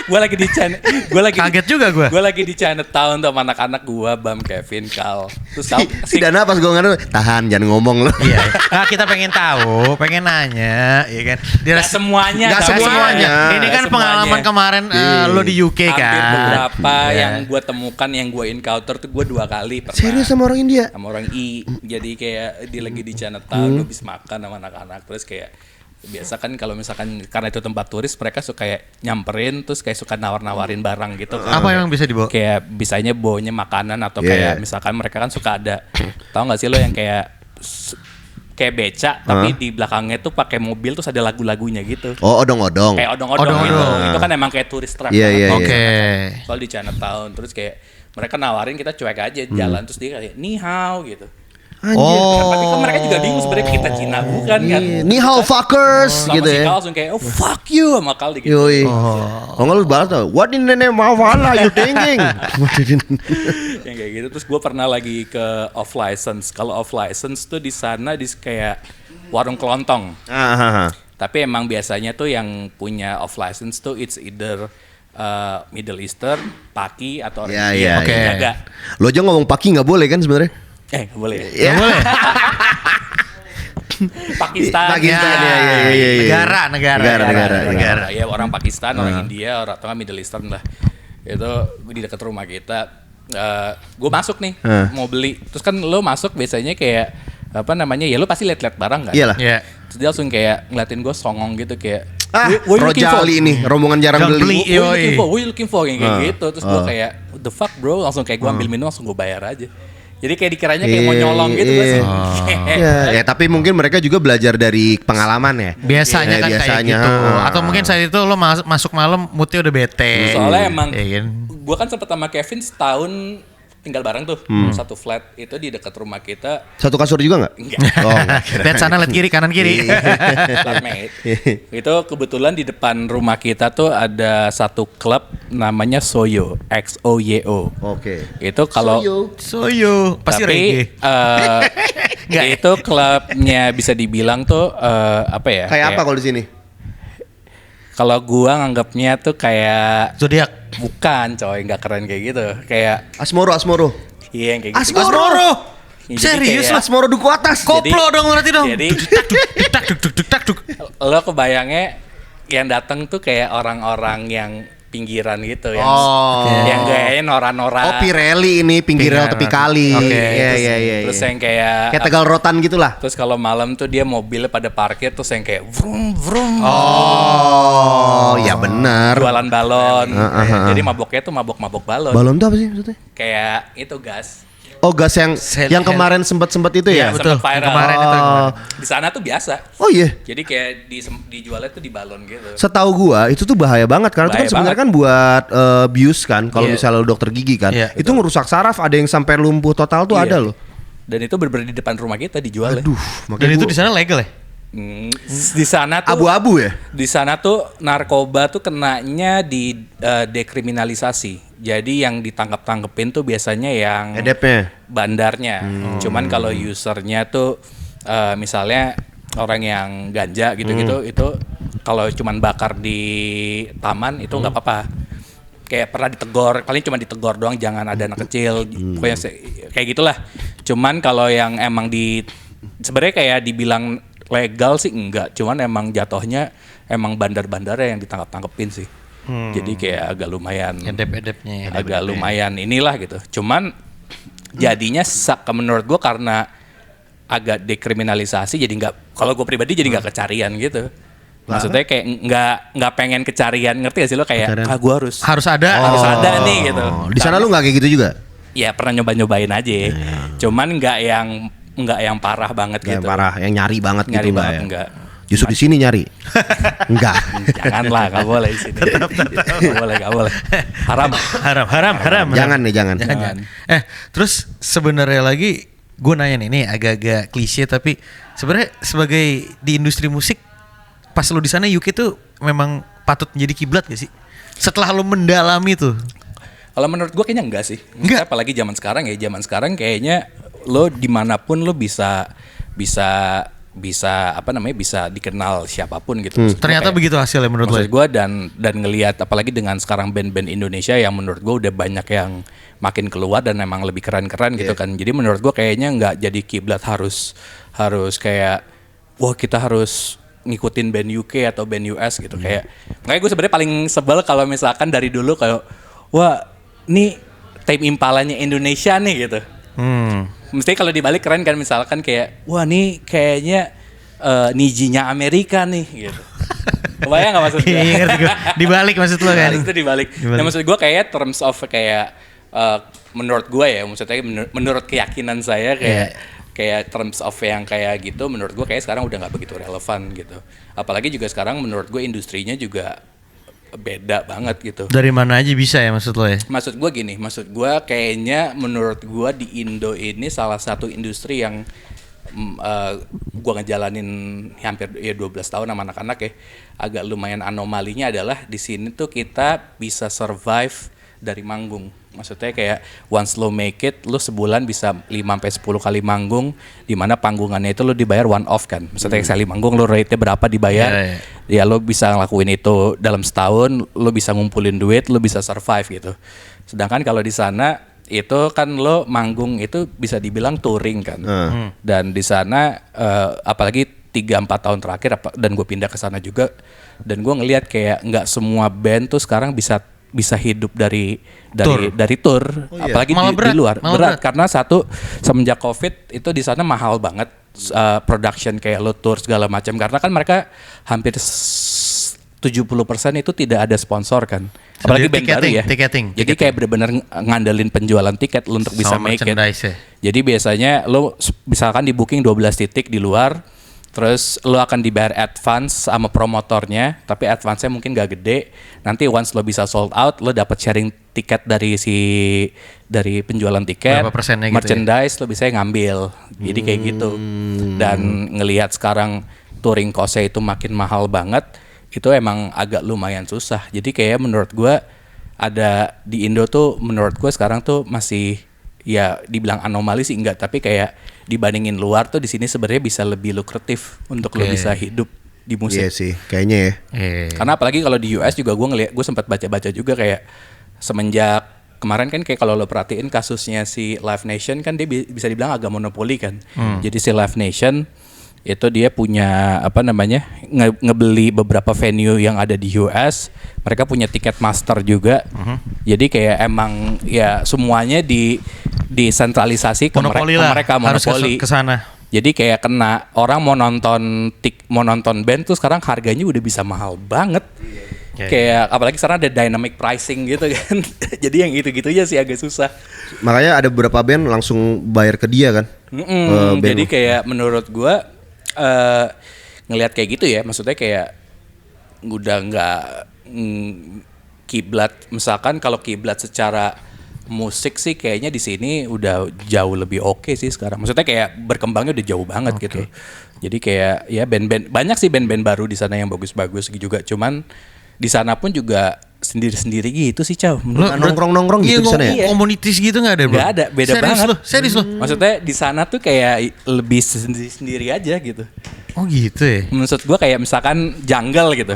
Gue lagi di China, gue lagi Kaget juga gue. Gue lagi di Chinatown tuh sama anak-anak gue, Bam, Kevin, Kal. Terus Si Dana pas gue ngadu, tahan jangan ngomong lu. Iya. Nah, kita pengen tahu, pengen nanya, ya kan? Gak semuanya. Nggak Kal. semuanya. Ini kan Nggak pengalaman semuanya. kemarin lo di UK Hampir kan. beberapa Iya. yang gue temukan, yang gue encounter tuh gue 2 kali pernah. Serius sama orang India? Sama orang Jadi kayak dia lagi di Chinatown, gue habis makan sama anak-anak, terus kayak biasa kan kalau misalkan karena itu tempat turis, mereka suka kayak nyamperin, terus kayak suka nawar-nawarin barang gitu kan. Apa yang bisa dibawa? Kayak bisanya bawanya makanan atau Yeah. kayak misalkan mereka kan suka ada, tahu nggak sih lo yang kayak beca tapi di belakangnya tuh pakai mobil terus ada lagu-lagunya gitu. Oh, odong-odong. Kayak odong-odong gitu. Odong-odong. Itu kan emang kayak turis truck. Iya, iya, kan. Oke. Soal di Chinatown, terus kayak mereka nawarin, kita cuek aja jalan, terus dia kayak ni hao gitu. Tapi kan mereka juga bingung sebenarnya kita Cina bukan kan. Ni hao fuckers Sama gitu si ya. Kal langsung kayak oh fuck you sama Kal gitu. Yoi. Oh nggak lu balas tau. What in the name of Allah you thinking? Yang kayak gitu. Terus gue pernah lagi ke off license. Kalau off license tuh di sana di kayak warung kelontong. Tapi emang biasanya tuh yang punya off license tuh it's either Middle Eastern, Paki atau orang Iya, India. iya, Oke. Yang jaga. Lo aja ngomong paki nggak boleh kan sebenarnya? Nggak boleh. Iya. Nggak boleh. Pakistan. Pakistan, iya, iya, iya, iya. Negara. Ya orang Pakistan, orang India, orang atau nggak Middle Eastern lah. Itu di dekat rumah kita. Gue masuk nih, mau beli. Terus kan lo masuk biasanya kayak apa namanya? Ya lo pasti liat-liat barang kan? Iyalah. Iya. Terus dia langsung kayak ngeliatin gue songong gitu kayak. Ah, "What you looking for?" Rojali nih, rombongan jarang Jarang beli. beli. What you looking for? Kayak gitu. Terus gue kayak, what the fuck bro? Langsung kayak gue ambil minum, langsung gue bayar aja. Jadi kayak dikiranya kayak mau nyolong gitu gue sih. Ya, tapi mungkin mereka juga belajar dari pengalaman ya. Biasanya kan kayak biasanya. gitu. Atau mungkin saat itu lo masuk malam moodnya udah bete. Soalnya emang Iya kan? gue kan sempet sama Kevin setahun tinggal bareng tuh. Satu flat itu di dekat rumah kita. Satu kasur juga nggak? Enggak. Oh, nggak. Lihat sana, lihat kiri, kanan kiri. Flatmate. Itu kebetulan di depan rumah kita tuh ada satu klub namanya Soyo, XOYO. Oke. Itu kalau Soyo, pasti reggae. Nggak, itu klubnya bisa dibilang tuh apa ya? Kayak apa kalau di sini? Kalau gua nganggapnya tuh kayak Zodiak. bukan, coy, nggak keren kayak gitu. Kayak Asmoro. iya yang kayak gitu. Asmoro. Ya, jadi Serius kayak- Asmoro duku atas. Koplo dong berarti dong. Jadi Duk. lo kebayangnya yang datang tuh kayak orang-orang yang pinggiran gitu yang Oh. yang gayanya nora-nora. Oh, Pirelli ini pinggir Pinggiran. tepi kali. Oke. Iya. Terus yang kayak Kayak Tegal Rotan gitulah. terus kalau malam tuh dia mobilnya pada parkir terus yang kayak vrum vrum Oh, ya benar. jualan balon. Jadi maboknya tuh mabok-mabok balon. Balon tuh apa sih maksudnya? Kayak itu gas. Oh, gas yang kemarin sempat itu ya? Iya, betul. Sempet viral. Kemarin itu. Oh. Di sana tuh biasa. Oh iya. Jadi kayak dijualnya tuh di balon gitu. Setahu gua itu tuh bahaya banget karena itu kan Bahaya sebenarnya kan buat bius kan kalau Iya. misalnya lu dokter gigi kan. Iya, Itu ngerusak saraf, ada yang sampai lumpuh total tuh Iya. ada loh. Dan itu bener-bener di depan rumah kita dijual ya. Aduh, Dan makanya itu gua di sana legal ya? Di sana tuh abu-abu ya? Di sana tuh narkoba tuh kenanya di dekriminalisasi. Jadi yang ditangkap-tangkepin tuh biasanya yang Edepnya. bandarnya. Cuman kalau usernya tuh misalnya orang yang ganja gitu-gitu itu kalau cuman bakar di taman itu nggak apa-apa. Kayak pernah ditegor, paling cuma ditegor doang, jangan ada anak kecil. Pokoknya kayak gitulah. Cuman kalau yang emang sebenarnya kayak dibilang legal sih enggak, cuman emang jatuhnya emang bandar-bandarnya yang ditangkap-tangkepin sih. Jadi kayak agak lumayan Edep-edepnya. agak lumayan inilah gitu. Cuman jadinya menurut gue karena agak dekriminalisasi jadi nggak, kalau gue pribadi jadi nggak kecarian gitu. Maksudnya kayak nggak pengen kecarian, ngerti gak sih lo kayak Kecarian. gue Harus ada. harus ada nih gitu. Oh, di sana lu nggak kayak gitu juga? Ya pernah nyoba-nyobain aja. Cuman nggak yang parah banget Yang gitu. parah, yang nyari banget Nyari gitu nggak banget ya? enggak. Justru di sini nyari. Enggak. Janganlah, nggak boleh di sini. Nggak boleh. Haram. Haram. Jangan nih, jangan. Jangan. Terus sebenarnya lagi gue nanya nih, ini agak-agak klise tapi sebenarnya sebagai di industri musik, pas lo di sana UK tuh memang patut menjadi kiblat gak sih? Setelah lo mendalami tuh. Kalau menurut gue kayaknya enggak sih. Enggak. Apalagi zaman sekarang kayaknya lo dimanapun lo bisa bisa dikenal siapapun gitu. Maksud gua Ternyata begitu hasilnya menurut lo. maksud gue dan ngelihat apalagi dengan sekarang band-band Indonesia yang menurut gue udah banyak yang makin keluar dan emang lebih keren-keren gitu kan. Jadi menurut gue kayaknya nggak jadi kiblat harus kayak wah kita harus ngikutin band UK atau band US gitu. Kayak makanya gue sebenarnya paling sebel kalau misalkan dari dulu kayak wah nih Tame Impalanya Indonesia nih gitu. Mesti kalau dibalik keren kan, misalkan kayak wah nih kayaknya Nijinya Amerika nih gitu. Kebayang gak maksud gue? Iya ngerti gue. Dibalik maksud lo kan? Itu dibalik. Nah maksud gue kayak terms of kayak menurut gue ya, maksudnya menurut keyakinan saya kayak terms of yang kayak gitu, menurut gue kayak sekarang udah nggak begitu relevan gitu. Apalagi juga sekarang menurut gue industrinya juga beda banget gitu. Dari mana aja bisa ya maksud lo ya? Maksud gue kayaknya menurut gue di Indo ini salah satu industri yang gue ngejalanin hampir 12 tahun sama anak-anak ya, agak lumayan anomalinya adalah di sini tuh kita bisa survive dari manggung. Maksudnya kayak once lo make it, lo sebulan bisa 5-10 kali manggung, di mana panggungannya itu lo dibayar one off kan. Maksudnya sekali manggung lo rate-nya berapa dibayar, ya lo bisa ngelakuin itu dalam setahun, lo bisa ngumpulin duit, lo bisa survive gitu. Sedangkan kalau di sana itu kan lo manggung itu bisa dibilang touring kan. Dan di sana apalagi 3-4 tahun terakhir dan gue pindah ke sana juga, dan gue ngelihat kayak nggak semua band tuh sekarang bisa hidup dari tour. Apalagi di luar berat karena satu, semenjak Covid itu di sana mahal banget production kayak lo tour segala macam, karena kan mereka hampir 70% itu tidak ada sponsor kan. Apalagi band baru ya. Jadi kayak benar-benar ngandelin penjualan tiket lo untuk bisa make it. Ya. Jadi biasanya lo misalkan di booking 12 titik di luar, terus lo akan dibayar advance sama promotornya, tapi advance-nya mungkin gak gede. Nanti once lo bisa sold out, lo dapat sharing tiket dari penjualan tiket, merchandise gitu ya? Lo bisa ngambil. Jadi kayak gitu. Dan ngelihat sekarang touring cost-nya itu makin mahal banget, itu emang agak lumayan susah. Jadi kayak menurut gue ada di Indo tuh, menurut gue sekarang tuh masih, ya dibilang anomali sih enggak, tapi kayak dibandingin luar tuh di sini sebenarnya bisa lebih lukratif untuk lo bisa hidup di musik. Iya sih, kayaknya ya. Karena apalagi kalau di US juga gue sempat baca-baca juga kayak semenjak kemarin kan, kayak kalau lo perhatiin kasusnya si Live Nation kan, dia bisa dibilang agak monopoli kan. Jadi si Live Nation itu dia punya ngebeli beberapa venue yang ada di US. Mereka punya tiket master juga. Jadi kayak emang ya semuanya disentralisasi ke mereka monopoli. Harus ke sana. Jadi kayak kena orang mau nonton band tuh sekarang harganya udah bisa mahal banget. Kayak apalagi sekarang ada dynamic pricing gitu kan. Jadi yang gitu-gitunya sih agak susah. Makanya ada beberapa band langsung bayar ke dia kan. Jadi kayak menurut gua ngelihat kayak gitu ya, maksudnya kayak udah nggak kiblat. Misalkan kalau kiblat secara musik sih kayaknya di sini udah jauh lebih oke sih sekarang. Maksudnya kayak berkembangnya udah jauh banget gitu. Jadi kayak ya band-band banyak sih, band-band baru di sana yang bagus-bagus juga. Cuman di sana pun juga sendiri-sendiri gitu sih, Caw. Nongkrong-nongkrong gitu di sana ya? Komunitas gitu gak ada, bro? Gak ada, beda banget. Serius loh? Maksudnya di sana tuh kayak lebih sendiri aja gitu. Oh gitu ya? Maksud gue kayak misalkan jungle gitu.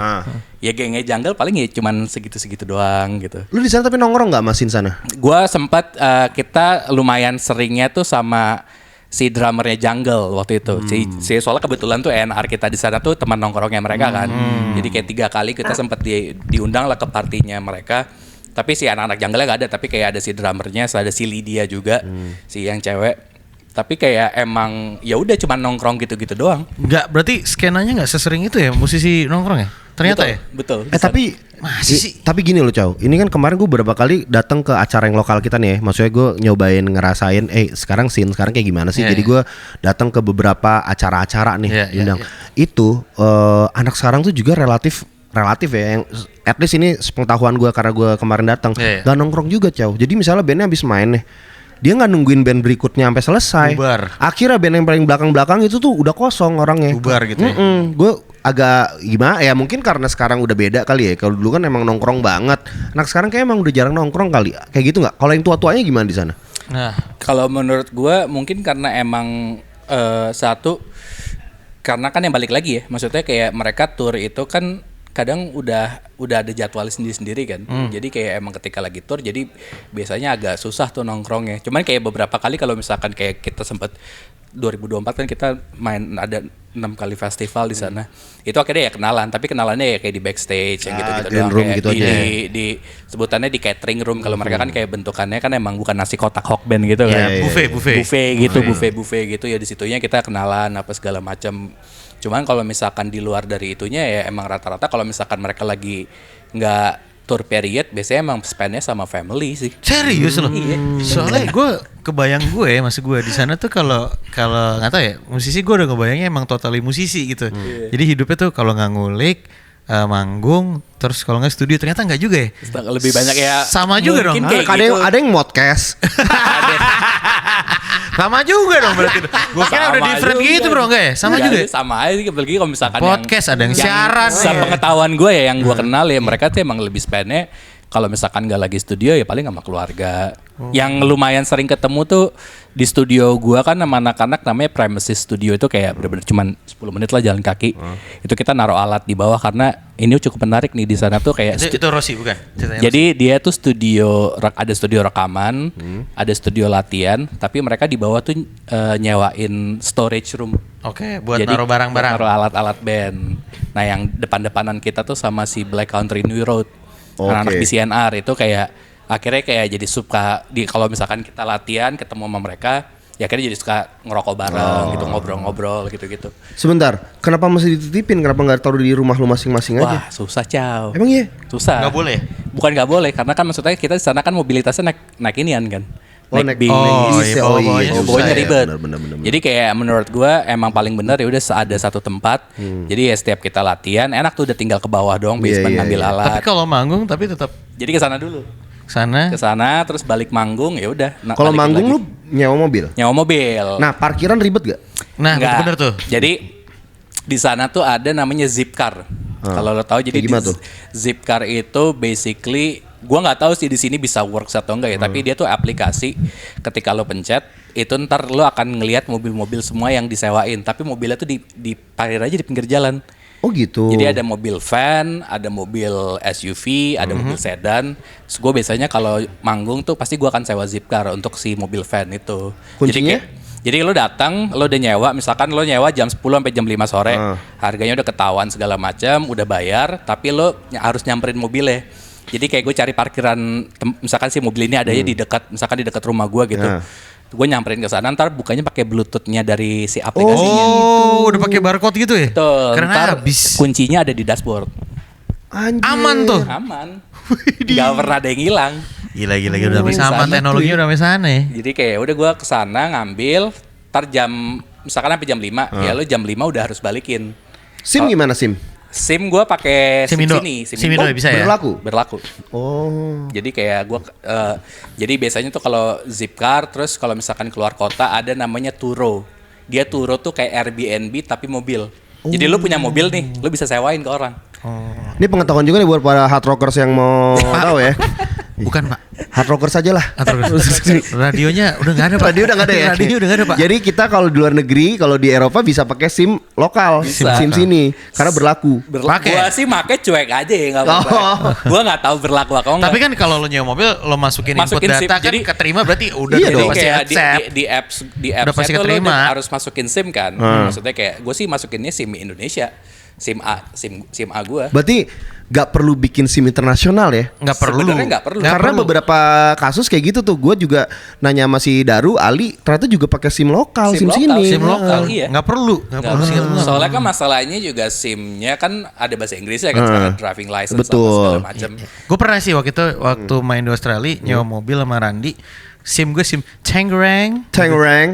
Ya gengnya jungle paling ya cuman segitu-segitu doang gitu. Lu di sana tapi nongkrong gak masin sana? Gue sempat kita lumayan seringnya tuh sama si drummernya Jungle waktu itu. Si soalnya kebetulan tuh A&R kita di sana tuh teman nongkrongnya mereka kan. Jadi kayak 3 kali kita sempat diundang lah ke partinya mereka. Tapi si anak-anak Jungle-nya gak ada, tapi kayak ada si drummernya, ada si Lydia juga, si yang cewek. Tapi kayak emang ya udah cuma nongkrong gitu-gitu doang. Enggak, berarti skenanya enggak sesering itu ya musisi nongkrong ya? Ternyata ya? Betul. Tapi tapi gini loh, Caw. Ini kan kemarin gue beberapa kali datang ke acara yang lokal kita nih ya. Maksudnya gue nyobain ngerasain sekarang sekarang kayak gimana sih. Jadi gue datang ke beberapa acara-acara nih undang. Itu anak sekarang tuh juga relatif ya, yang at least ini sepengetahuan gue karena gue kemarin datang. Gak nongkrong juga, Caw. Jadi misalnya bandnya habis main nih, dia nggak nungguin band berikutnya sampai selesai. Bubar. Akhirnya band yang paling belakang itu tuh udah kosong orangnya. Bubar gitu ya. Gue agak gimana ya, mungkin karena sekarang udah beda kali ya. Kalau dulu kan emang nongkrong banget. Anak sekarang kayak emang udah jarang nongkrong kali. Kayak gitu nggak? Kalau yang tua-tuanya gimana di sana? Nah, Kalau menurut gue mungkin karena emang satu, karena kan yang balik lagi ya, maksudnya kayak mereka tour itu kan kadang udah ada jadwal sendiri-sendiri kan. Jadi kayak emang ketika lagi tour jadi biasanya agak susah tuh nongkrongnya. Cuman kayak beberapa kali kalau misalkan kayak kita sempat 2024 kan kita main ada 6 kali festival di sana. Itu akhirnya ya kenalan, tapi kenalannya ya kayak di backstage yang gitu-gitu green doang, room kayak gitu di, aja. di sebutannya di catering room. Kalau mereka kan kayak bentukannya kan emang bukan nasi kotak hokben gitu kan. buffet. Buffet gitu ya, di situnya kita kenalan apa segala macam. Cuman kalau misalkan di luar dari itunya ya emang rata-rata kalau misalkan mereka lagi nggak tour period biasanya emang spendnya sama family sih. Serius loh. Iya. Soalnya gue kebayang maksud gue di sana tuh kalau nggak tahu ya, musisi gue udah ngebayangnya emang totally musisi gitu. Jadi hidupnya tuh kalau nggak ngulik, manggung, terus kalau nggak studio, ternyata nggak juga ya. Lebih banyak ya. Sama juga dong. Mungkin kayak Ada yang gitu. ada yang modcast. Sama juga dong berarti. Gue kira udah Sama different juga. gitu bro, enggak ya? Sama Enggak, juga ya? sama aja sih, apalagi kalau misalkan Podcast ada yang siaran. Sepengetahuan gue ya yang gue kenal ya mereka tuh emang lebih spendnya kalau misalkan gak lagi studio ya paling sama keluarga. Yang lumayan sering ketemu tuh di studio gue kan sama anak-anak namanya Premises Studio, itu kayak bener-bener cuman 10 menit lah jalan kaki. Itu kita naruh alat di bawah karena ini cukup menarik nih di sana tuh kayak Itu Rossi bukan? Ceritanya jadi dia tuh ada studio rekaman, ada studio latihan, tapi mereka di bawah tuh nyewain storage room. Oke, buat Jadi, naruh barang-barang. naruh alat-alat band. Nah, yang depan-depanan kita tuh sama si Black Country New Road. Anak-anak BCNR itu kayak akhirnya kayak jadi suka kalau misalkan kita latihan ketemu sama mereka, ya akhirnya jadi suka ngerokok bareng gitu, ngobrol-ngobrol gitu-gitu. Sebentar, kenapa mesti dititipin? Kenapa nggak taruh di rumah lu masing-masing aja? Wah, susah, Caw. Emang iya? Susah. Nggak boleh? Bukan nggak boleh, karena kan maksudnya kita di sana kan mobilitasnya naik inian kan. Naik bis. iya, bawah-bawahnya susah Pokoknya ya. ribet. Benar. Jadi kayak menurut gue emang paling bener ya udah ada satu tempat. Jadi ya setiap kita latihan enak tuh udah tinggal ke bawah doang basement ngambil Tapi alat. kalau manggung tapi tetap Jadi ke sana dulu. sana. Ke sana terus balik manggung ya udah. Kalau balikin manggung lagi. lu nyewa mobil. nyewa mobil. Nah, parkiran ribet gak? Nah, Nggak. bener tuh. Jadi di sana tuh ada namanya Zipcar. Kalau lo tahu jadi Kayak gimana tuh? Zipcar itu basically gua nggak tahu sih di sini bisa works atau enggak ya, tapi dia tuh aplikasi ketika lo pencet itu ntar lo akan ngelihat mobil-mobil semua yang disewain, tapi mobilnya tuh diparkir aja di pinggir jalan. Oh gitu. Jadi ada mobil van, ada mobil SUV, ada mobil sedan. Terus gue biasanya kalau manggung tuh pasti gue akan sewa Zipcar untuk si mobil van itu. Kuncinya? Jadi lo datang, lo udah nyewa, misalkan lo nyewa jam 10 sampai jam 5 sore. Harganya udah ketahuan segala macam, udah bayar, tapi lo harus nyamperin mobilnya. Jadi kayak gue cari parkiran, misalkan si mobil ini adanya di dekat, misalkan di dekat rumah gue gitu. Gue nyamperin ke sana, ntar bukanya pakai bluetoothnya dari si aplikasinya. Oh, udah pakai barcode gitu ya? Tuh, Keren ntar habis. kuncinya ada di dashboard. Anjir. Aman tuh. Aman. Gak pernah ada yang hilang. Gila udah sampai sama Sana teknologinya udah sampai sana ya. Jadi kayak udah gue kesana ngambil, ntar jam misalkan sampai jam 5, ya lo jam 5 udah harus balikin. SIM gimana SIM? SIM gue pakai SIM SIM Indo. sini, SIM Indo bisa ya? berlaku. Oh. Jadi kayak gue, jadi biasanya tuh kalau Zipcar, terus kalau misalkan keluar kota ada namanya Turo. Dia Turo tuh kayak Airbnb tapi mobil. Jadi lu punya mobil nih, lu bisa sewain ke orang. Ini pengetahuan juga nih buat para hard rockers yang mau tahu ya. Bukan Pak. Hard rockers aja lah. Radionya udah nggak ada Pak. Radio udah nggak ada ya. Radio udah nggak ada Pak. Jadi kita kalau di luar negeri, kalau di Eropa bisa pakai SIM lokal, Bisa. SIM sini, karena berlaku. Pakai. Gua sih make cuek aja ya nggak apa-apa. Gua nggak tahu berlaku atau enggak. Tapi kan kalau lo nyewa mobil, lo masukin input Masukin SIM, data kan jadi- keterima berarti udah Iya jadi dong. pasti kayak accept. di apps Udah pasti itu lo keterima. harus masukin SIM kan. Maksudnya kayak gue sih masukinnya SIM Indonesia. SIM A gue. Berarti nggak perlu bikin SIM internasional ya? Nggak perlu. Sebenarnya nggak perlu. Karena beberapa kasus kayak gitu tuh, gue juga nanya sama si Daru, Ali ternyata juga pakai SIM lokal, SIM, SIM lokal, sini. SIM lokal, Iya. nggak perlu sih. Soalnya kan masalahnya juga SIM-nya kan ada bahasa Inggrisnya kan, sekarang driving license Betul. sama segala macam. Gue pernah sih waktu main di Australia nyewa mobil sama Randi. SIM gue SIM Tangerang.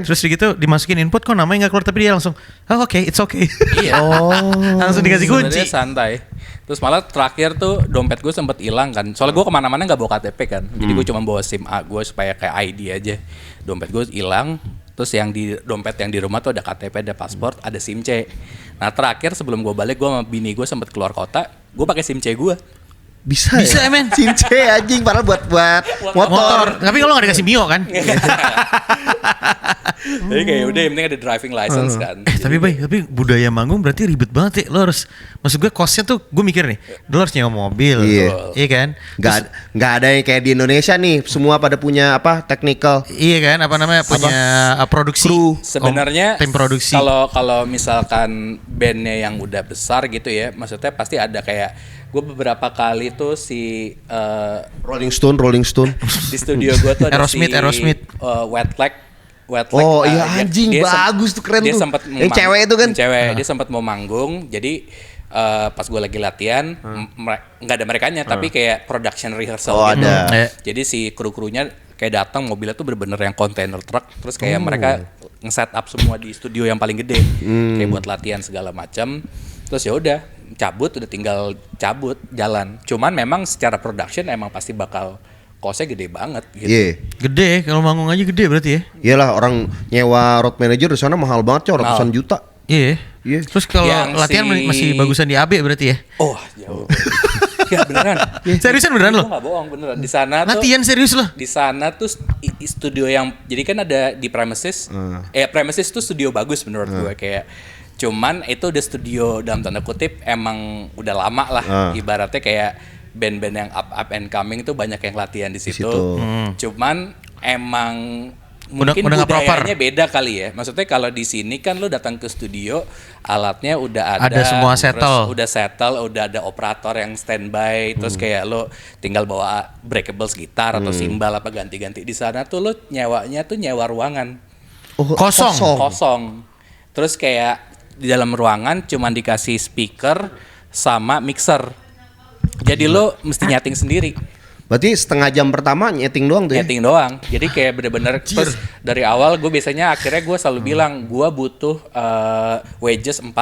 Terus gitu dimasukin input kok namanya nggak keluar, tapi dia langsung oke, it's okay. Iya. Langsung dikasih kunci. Sebenarnya santai. Terus malah terakhir tuh dompet gue sempet hilang kan. Soalnya gue kemana-mana nggak bawa KTP kan. Jadi gue cuma bawa SIM A gue supaya kayak ID aja. Dompet gue hilang. Terus yang di dompet yang di rumah tuh ada KTP, ada paspor, ada SIM C. Nah terakhir sebelum gue balik, gue sama bini gue sempet keluar kota. Gue pakai SIM C gue. Bisa ya men. SIM C anjing, padahal buat motor. Tapi kalau nggak dikasih Mio kan. Jadi kayak udah yang penting ada driving license kan. Tapi budaya manggung berarti ribet banget ya. Lo harus, maksud gue costnya tuh gue mikir nih, lo harus nyewa mobil, iya kan? Nggak ada yang kayak di Indonesia nih, semua pada punya technical. Iya kan, punya produksi. Kru. Sebenarnya tim produksi. Kalau misalkan bandnya yang udah besar gitu ya, maksudnya pasti ada kayak gue beberapa kali tuh Rolling Stone. Di studio gue tuh ada Aerosmith. Wetlag. Oh iya anjing, bagus tuh, keren dia tuh. Sempet Yang cewek itu kan? Dia sempat mau manggung, jadi pas gue lagi latihan nggak ada merekanya, tapi kayak production rehearsal gitu. Ada. Jadi si kru-krunya kayak datang, mobilnya tuh bener-bener yang container truck, terus kayak mereka nge-set up semua di studio yang paling gede, kayak buat latihan segala macam. Terus ya udah udah tinggal cabut jalan. Cuman memang secara production emang pasti bakal kosnya gede banget gitu. Iya. Gede, kalau manggung aja gede berarti ya. Iyalah, orang nyewa road manager di sana mahal banget, ratusan juta. Iya. Terus kalau Yang latihan masih bagusan di AB berarti ya? Oh, jauh. Ya beneran. Seriusan beneran lo? Gue gak bohong, beneran. Di sana tuh latihan serius lo? Di sana tuh studio yang, jadi kan ada di premises. Premises tuh studio bagus menurut gue, kayak cuman itu udah studio dalam tanda kutip emang udah lama lah. Ibaratnya kayak band-band yang up and coming tuh banyak yang latihan di situ. Cuman emang mungkin udah budayanya beda kali ya. Maksudnya kalau di sini kan lo datang ke studio, alatnya udah ada semua settle. Udah ada operator yang standby, terus kayak lo tinggal bawa breakables gitar atau simbal apa ganti-ganti. Di sana tuh lo nyewanya tuh nyewa ruangan. Kosong. Terus kayak di dalam ruangan cuman dikasih speaker sama mixer. Jadi lo mesti nyeting sendiri. Berarti setengah jam pertama nyeting doang tuh ya? Nyeting doang. Jadi kayak bener-bener terus dari awal gue biasanya akhirnya gue selalu bilang gue butuh wedges 4.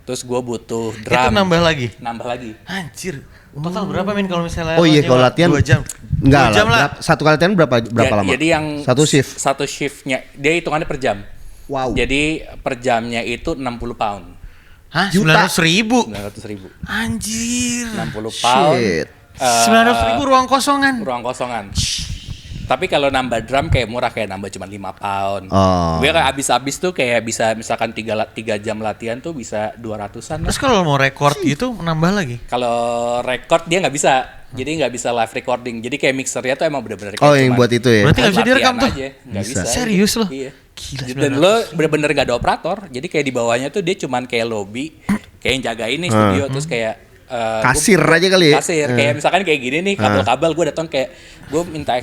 Terus gue butuh drum. Itu nambah lagi? Nambah lagi. Anjir. Total berapa men kalau misalnya? Oh iya, kalau latihan 2 jam. Enggak lah. Satu kali latihan berapa lama? Jadi yang satu shift. Satu shiftnya dia hitungannya per jam. Wow. Jadi per jamnya itu 60 pound. Hah? 900.000? 900.000. Anjir. 60 pound. Shit. 900.000 ruang kosongan. Tapi kalau nambah drum kayak murah, kayak nambah cuma 5 pound. Gue kayak abis-abis tuh kayak bisa misalkan 3 jam latihan tuh bisa 200-an. Terus kalau mau record gitu nambah lagi? Kalau record dia nggak bisa. Jadi nggak bisa live recording. Jadi kayak mixernya tuh emang bener-bener kayak yang buat itu ya? Berarti nggak bisa direkam tuh? Nggak bisa. Serius loh? Iya. Gila, dan lo bener-bener gak ada operator. Jadi kayak di bawahnya tuh dia cuman kayak lobby, kayak yang jagain nih studio. Terus kayak kasir aja kali ya? Kasir, kayak misalkan kayak gini nih, kabel-kabel gue datang kayak gue minta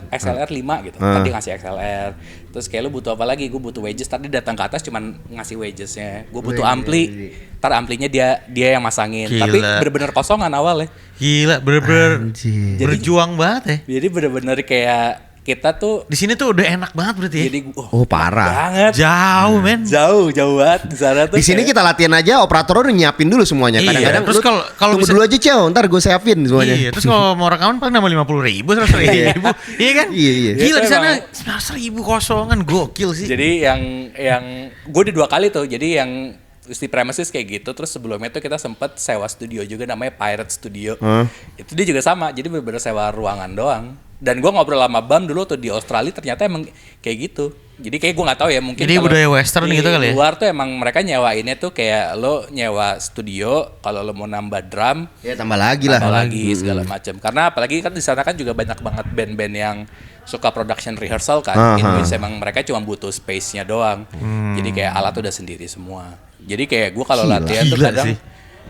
XLR 5 gitu, tadi ngasih XLR. Terus kayak lu butuh apa lagi, gue butuh wedges, tadi datang ke atas cuman ngasih wedgesnya. Gue butuh ampli, ntar amplinya dia yang masangin. Gila. Tapi bener-bener kosongan awalnya. Gila, bener-bener berjuang banget ya. Jadi bener-bener kayak kita tuh di sini tuh udah enak banget berarti ya. Jadi parah. Banget. Jauh men. Jauh banget di sana tuh. Di sini kita latihan aja, operator udah nyiapin dulu semuanya. Kadang-kadang terus kalau tunggu dulu aja Cow, ntar gue siapin semuanya. Iya, terus kalau mau rekaman paling nambah 50.000, 100.000. Iya kan? Iya. Gila di sana 100.000 kosongan, gokil sih. Jadi yang gue udah 2 kali tuh. Jadi yang di premises kayak gitu, terus sebelumnya tuh kita sempet sewa studio juga namanya Pirate Studio. Itu dia juga sama, jadi bener-bener sewa ruangan doang. Dan gue ngobrol sama Bam dulu tuh di Australia, ternyata emang kayak gitu. Jadi kayak gue nggak tahu ya, mungkin jadi budaya western gitu kali ya. Di luar tuh emang mereka nyewainnya tuh kayak lo nyewa studio, kalau lo mau nambah drum, ya tambah lagi lah. Segala macam. Karena apalagi kan di sana kan juga banyak banget band-band yang suka production rehearsal kan. Indonesia emang mereka cuma butuh space-nya doang. Jadi kayak alat udah sendiri semua. Jadi kayak gue kalau latihan tuh kadang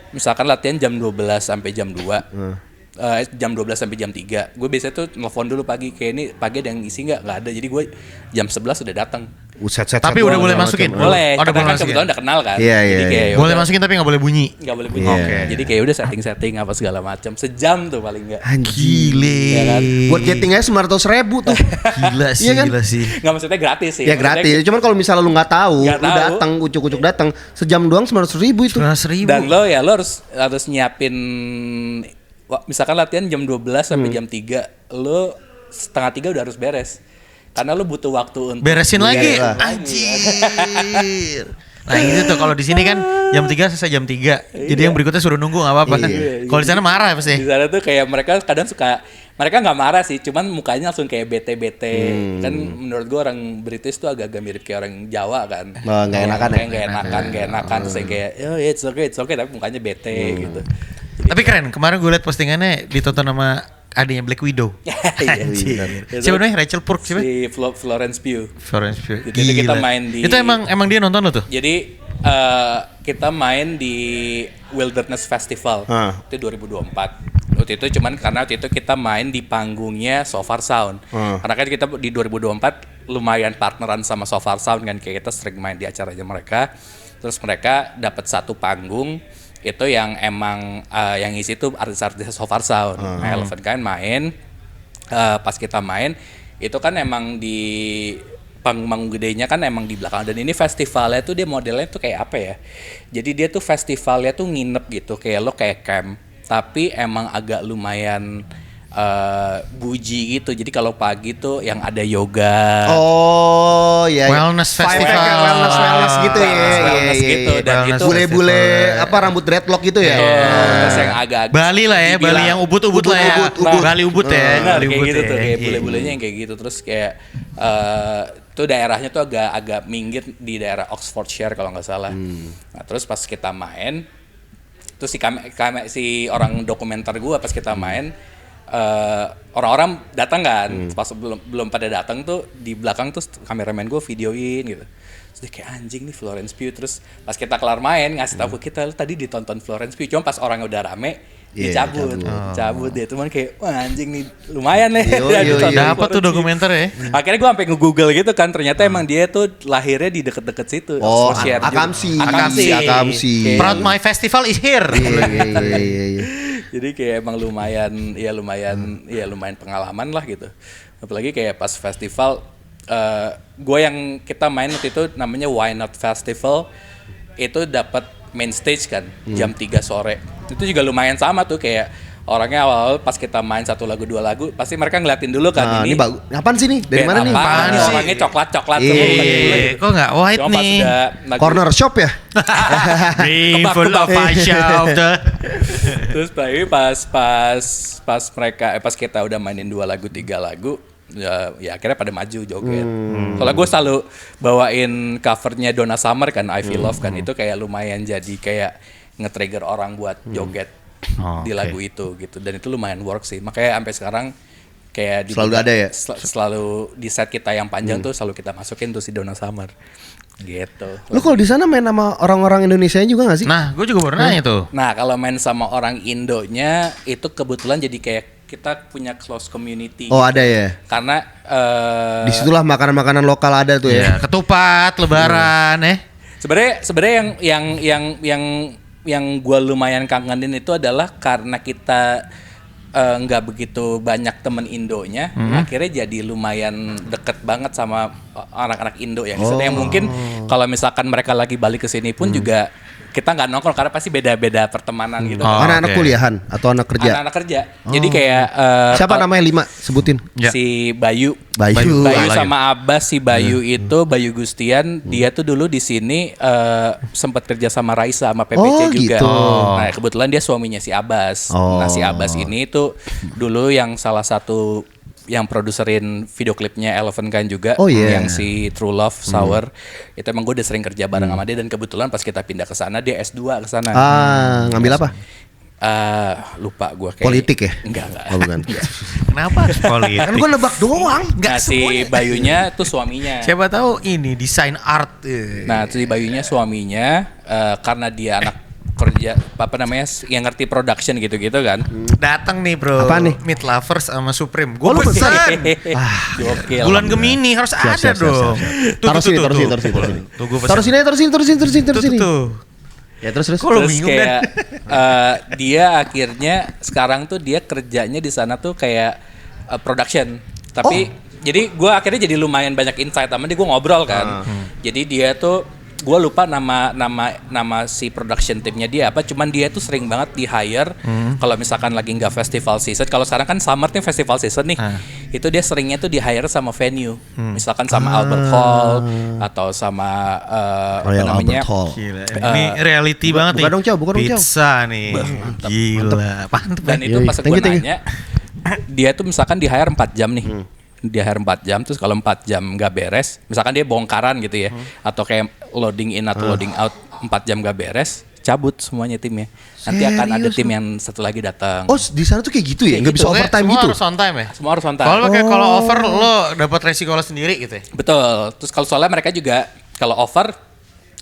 misalkan latihan jam 12 sampai jam 2. jam 12 sampai jam 3. Gue biasanya tuh nelfon dulu pagi, kayak ini pagi ada yang isi nggak ada. Jadi gue jam 11 udah datang. Tapi udah boleh masukin. Boleh. Udah Karena kan kebetulan udah kenal kan. Iya, Jadi iya, kayak iya. Boleh masukin tapi nggak boleh bunyi. Nggak boleh bunyi. Oke. Jadi kayak udah setting apa segala macam. Sejam tuh paling nggak. Gile. Ya kan? Buat jetting aja 900.000 tuh. Gila sih, Iya kan? gila sih. Nggak, maksudnya gratis sih. Ya Maksudnya gratis. Cuman kalau misalnya lu nggak tahu, Nggak lu tahu. datang ucuk-ucuk datang sejam doang 900.000 itu. 100.000. Dan lo harus nyiapin, misalkan latihan jam 12 sampai jam 3, lo setengah 3 udah harus beres. Karena lo butuh waktu untuk Beresin lagi. Iya. Anjir. Nah itu tuh kalau di sini kan jam 3 selesai jam 3. Jadi yang berikutnya suruh nunggu nggak apa-apa. Iya. Kalau di sana marah Di pasti. sana tuh kayak mereka kadang suka, mereka nggak marah sih, cuman mukanya langsung kayak bete-bete. Kan menurut gua orang British tuh agak-agak mirip kayak orang Jawa kan. Oh, nggak enakan ya? Kayak nggak enakan, terus yang kayak oh it's okay, tapi mukanya bete gitu. Tapi keren. Kemarin gue liat postingannya ditonton sama adiknya Black Widow. Iya. Anjir. Siapa namanya? Rachel Purk siapa? Si Florence Pugh. Florence Pugh. Jadi kita main di- Itu emang dia nonton lo tuh? Jadi kita main di Wilderness Festival itu 2024. Waktu itu cuman karena waktu itu kita main di panggungnya So Far Sound. Karena kan kita di 2024 lumayan partneran sama So Far Sound kan, kayak kita sering main di acaranya mereka. Terus mereka dapat satu panggung itu yang emang yang isi tuh artis-artis So Far Sound. Nah, Elephant kan main, pas kita main itu kan emang di panggung gedenya kan emang di belakang, dan ini festivalnya tuh dia modelnya tuh kayak apa ya? Jadi dia tuh festivalnya tuh nginep gitu, kayak lo kayak camp, tapi emang agak lumayan buji gitu. Jadi kalau pagi tuh yang ada yoga. Oh iya. Wellness festival. Wellness gitu ya. Wellness gitu, dan Wellness itu Bule-bule apa rambut dreadlock gitu ya. terus yang agak Bali lah ya, Bali yang ubud-ubud lah ya. Ubud. Bali ubud ya. benar, Bali kayak ubud gitu ya. tuh, kayak Iya. bule-bulenya yang kayak gitu. Terus kayak tuh daerahnya tuh agak minggir di daerah Oxfordshire kalau nggak salah. Nah, terus pas kita main, terus si orang dokumenter gua pas kita main, orang-orang datang kan, pas belum pada datang tuh di belakang tuh kameramen gue videoin gitu. Terus dia kayak anjing nih Florence Pugh. Terus pas kita kelar main ngasih tahu ke kita, lu tadi ditonton Florence Pugh. Cuma pas orangnya udah rame, dia cabut dia. Cuman kayak wah anjing nih lumayan nih. Dapat tuh dokumenter ya. Akhirnya gue sampai nge-google gitu kan, ternyata emang dia tuh lahirnya di deket-deket situ. Oh, Oxfordshire juga. Akamsi. Proud My Festival is here. Iya. Jadi kayak emang lumayan pengalaman lah gitu. Apalagi kayak pas festival, gue yang kita main waktu itu namanya Why Not Festival, itu dapat main stage kan jam 3 sore. Itu juga lumayan sama tuh, kayak orangnya awal-awal pas kita main 1 lagu 2 lagu pasti mereka ngeliatin dulu kan, Ini bagus. Apaan sih nih? Dari band mana nih? apaan Apaan nih? sih? Orangnya coklat-coklat Iya. semua bukan dulu gitu. Kok nggak white Cuma pas nih? udah lagu- Corner shop ya? Full of shop tuh. Terus pas mereka pas kita udah mainin 2 lagu 3 lagu, ya akhirnya pada maju joget. Soalnya gue selalu bawain covernya Donna Summer kan, I Feel Love kan, itu kayak lumayan jadi kayak nge-trigger orang buat joget di lagu itu gitu, dan itu lumayan work sih. Makanya sampai sekarang kayak Selalu ada ya? Selalu di set kita yang panjang tuh selalu kita masukin tuh si Donna Summer gitu. Lu kalau di sana main sama orang-orang Indonesia juga gak sih? Nah, gue juga baru nanya tuh. Nah, kalau main sama orang Indonya itu kebetulan jadi kayak kita punya close community. Oh, ada ya. Karena Disitulah makanan-makanan lokal ada tuh ya. Ya, ketupat, lebaran, sebenarnya yang gue lumayan kangenin itu adalah karena kita nggak begitu banyak temen Indonya, akhirnya jadi lumayan deket banget sama anak-anak Indo yang yang mungkin kalau misalkan mereka lagi balik ke sini pun juga kita nggak nongkrong karena pasti beda-beda pertemanan gitu. Anak-anak kuliahan atau anak kerja? Anak-anak kerja. Jadi kayak Siapa namanya 5? Sebutin. Ya. si Bayu Bayu. sama Abbas. Si Bayu itu Bayu Gustian, dia tuh dulu di sini sempat kerja sama Raisa sama PPC Oh, juga. gitu. Nah, kebetulan dia suaminya si Abbas. Oh. Nah, si Abbas ini tuh dulu yang salah satu yang produserin video klipnya Elephant kan juga, Oh, iya. yang si True Love Sour. Itu emang gue udah sering kerja bareng sama dia, dan kebetulan pas kita pindah ke sana dia S2 ke sana. Ngambil apa? Lupa gue kayak Politik ya? Enggak. Oh, bukan. Kenapa harus politik? Kan gua nebak doang. Nah, si Bayunya tuh suaminya. Siapa tahu ini desain art. Nah, si Bayunya suaminya, karena dia anak kerja apa namanya yang ngerti production gitu-gitu kan. Datang nih bro. Apa nih? Meat Lovers sama Supreme. Gue lu pesan. Gokil. Bulan Gemini harus ada dong. Taruh sini. Tuh gue pesan. Taruh sini. Tuh. Ya terus. Kok lu Terus bingung kayak dia akhirnya sekarang tuh dia kerjanya di sana tuh kayak production. Tapi jadi gue akhirnya jadi lumayan banyak insight sama dia, gue ngobrol kan. Jadi dia tuh gue lupa nama si production timnya dia apa, cuman dia tuh sering banget di hire kalau misalkan lagi nggak festival season. Kalau sekarang kan summer nih festival season nih, itu dia seringnya tuh di hire sama venue, misalkan sama Albert Hall atau sama Royal apa namanya Albert Hall. Gila. Ini reality banget nih. buka dong, Cow. Pizza nih. Gila. Mantep. Dan itu pas gue nanya, dia tuh misalkan di hire 4 jam nih. Dia hire 4 jam, terus kalau 4 jam nggak beres, misalkan dia bongkaran gitu ya, atau kayak loading in atau loading out 4 jam nggak beres, cabut semuanya timnya. Nanti akan ada tim yang satu lagi datang. Oh, di sana tuh kayak gitu ya? Nggak bisa Oke, overtime semua gitu? harus on time ya? Semua harus on time. Kalau over lo dapat resiko lo sendiri gitu ya? Betul. Terus kalau soalnya mereka juga kalau over,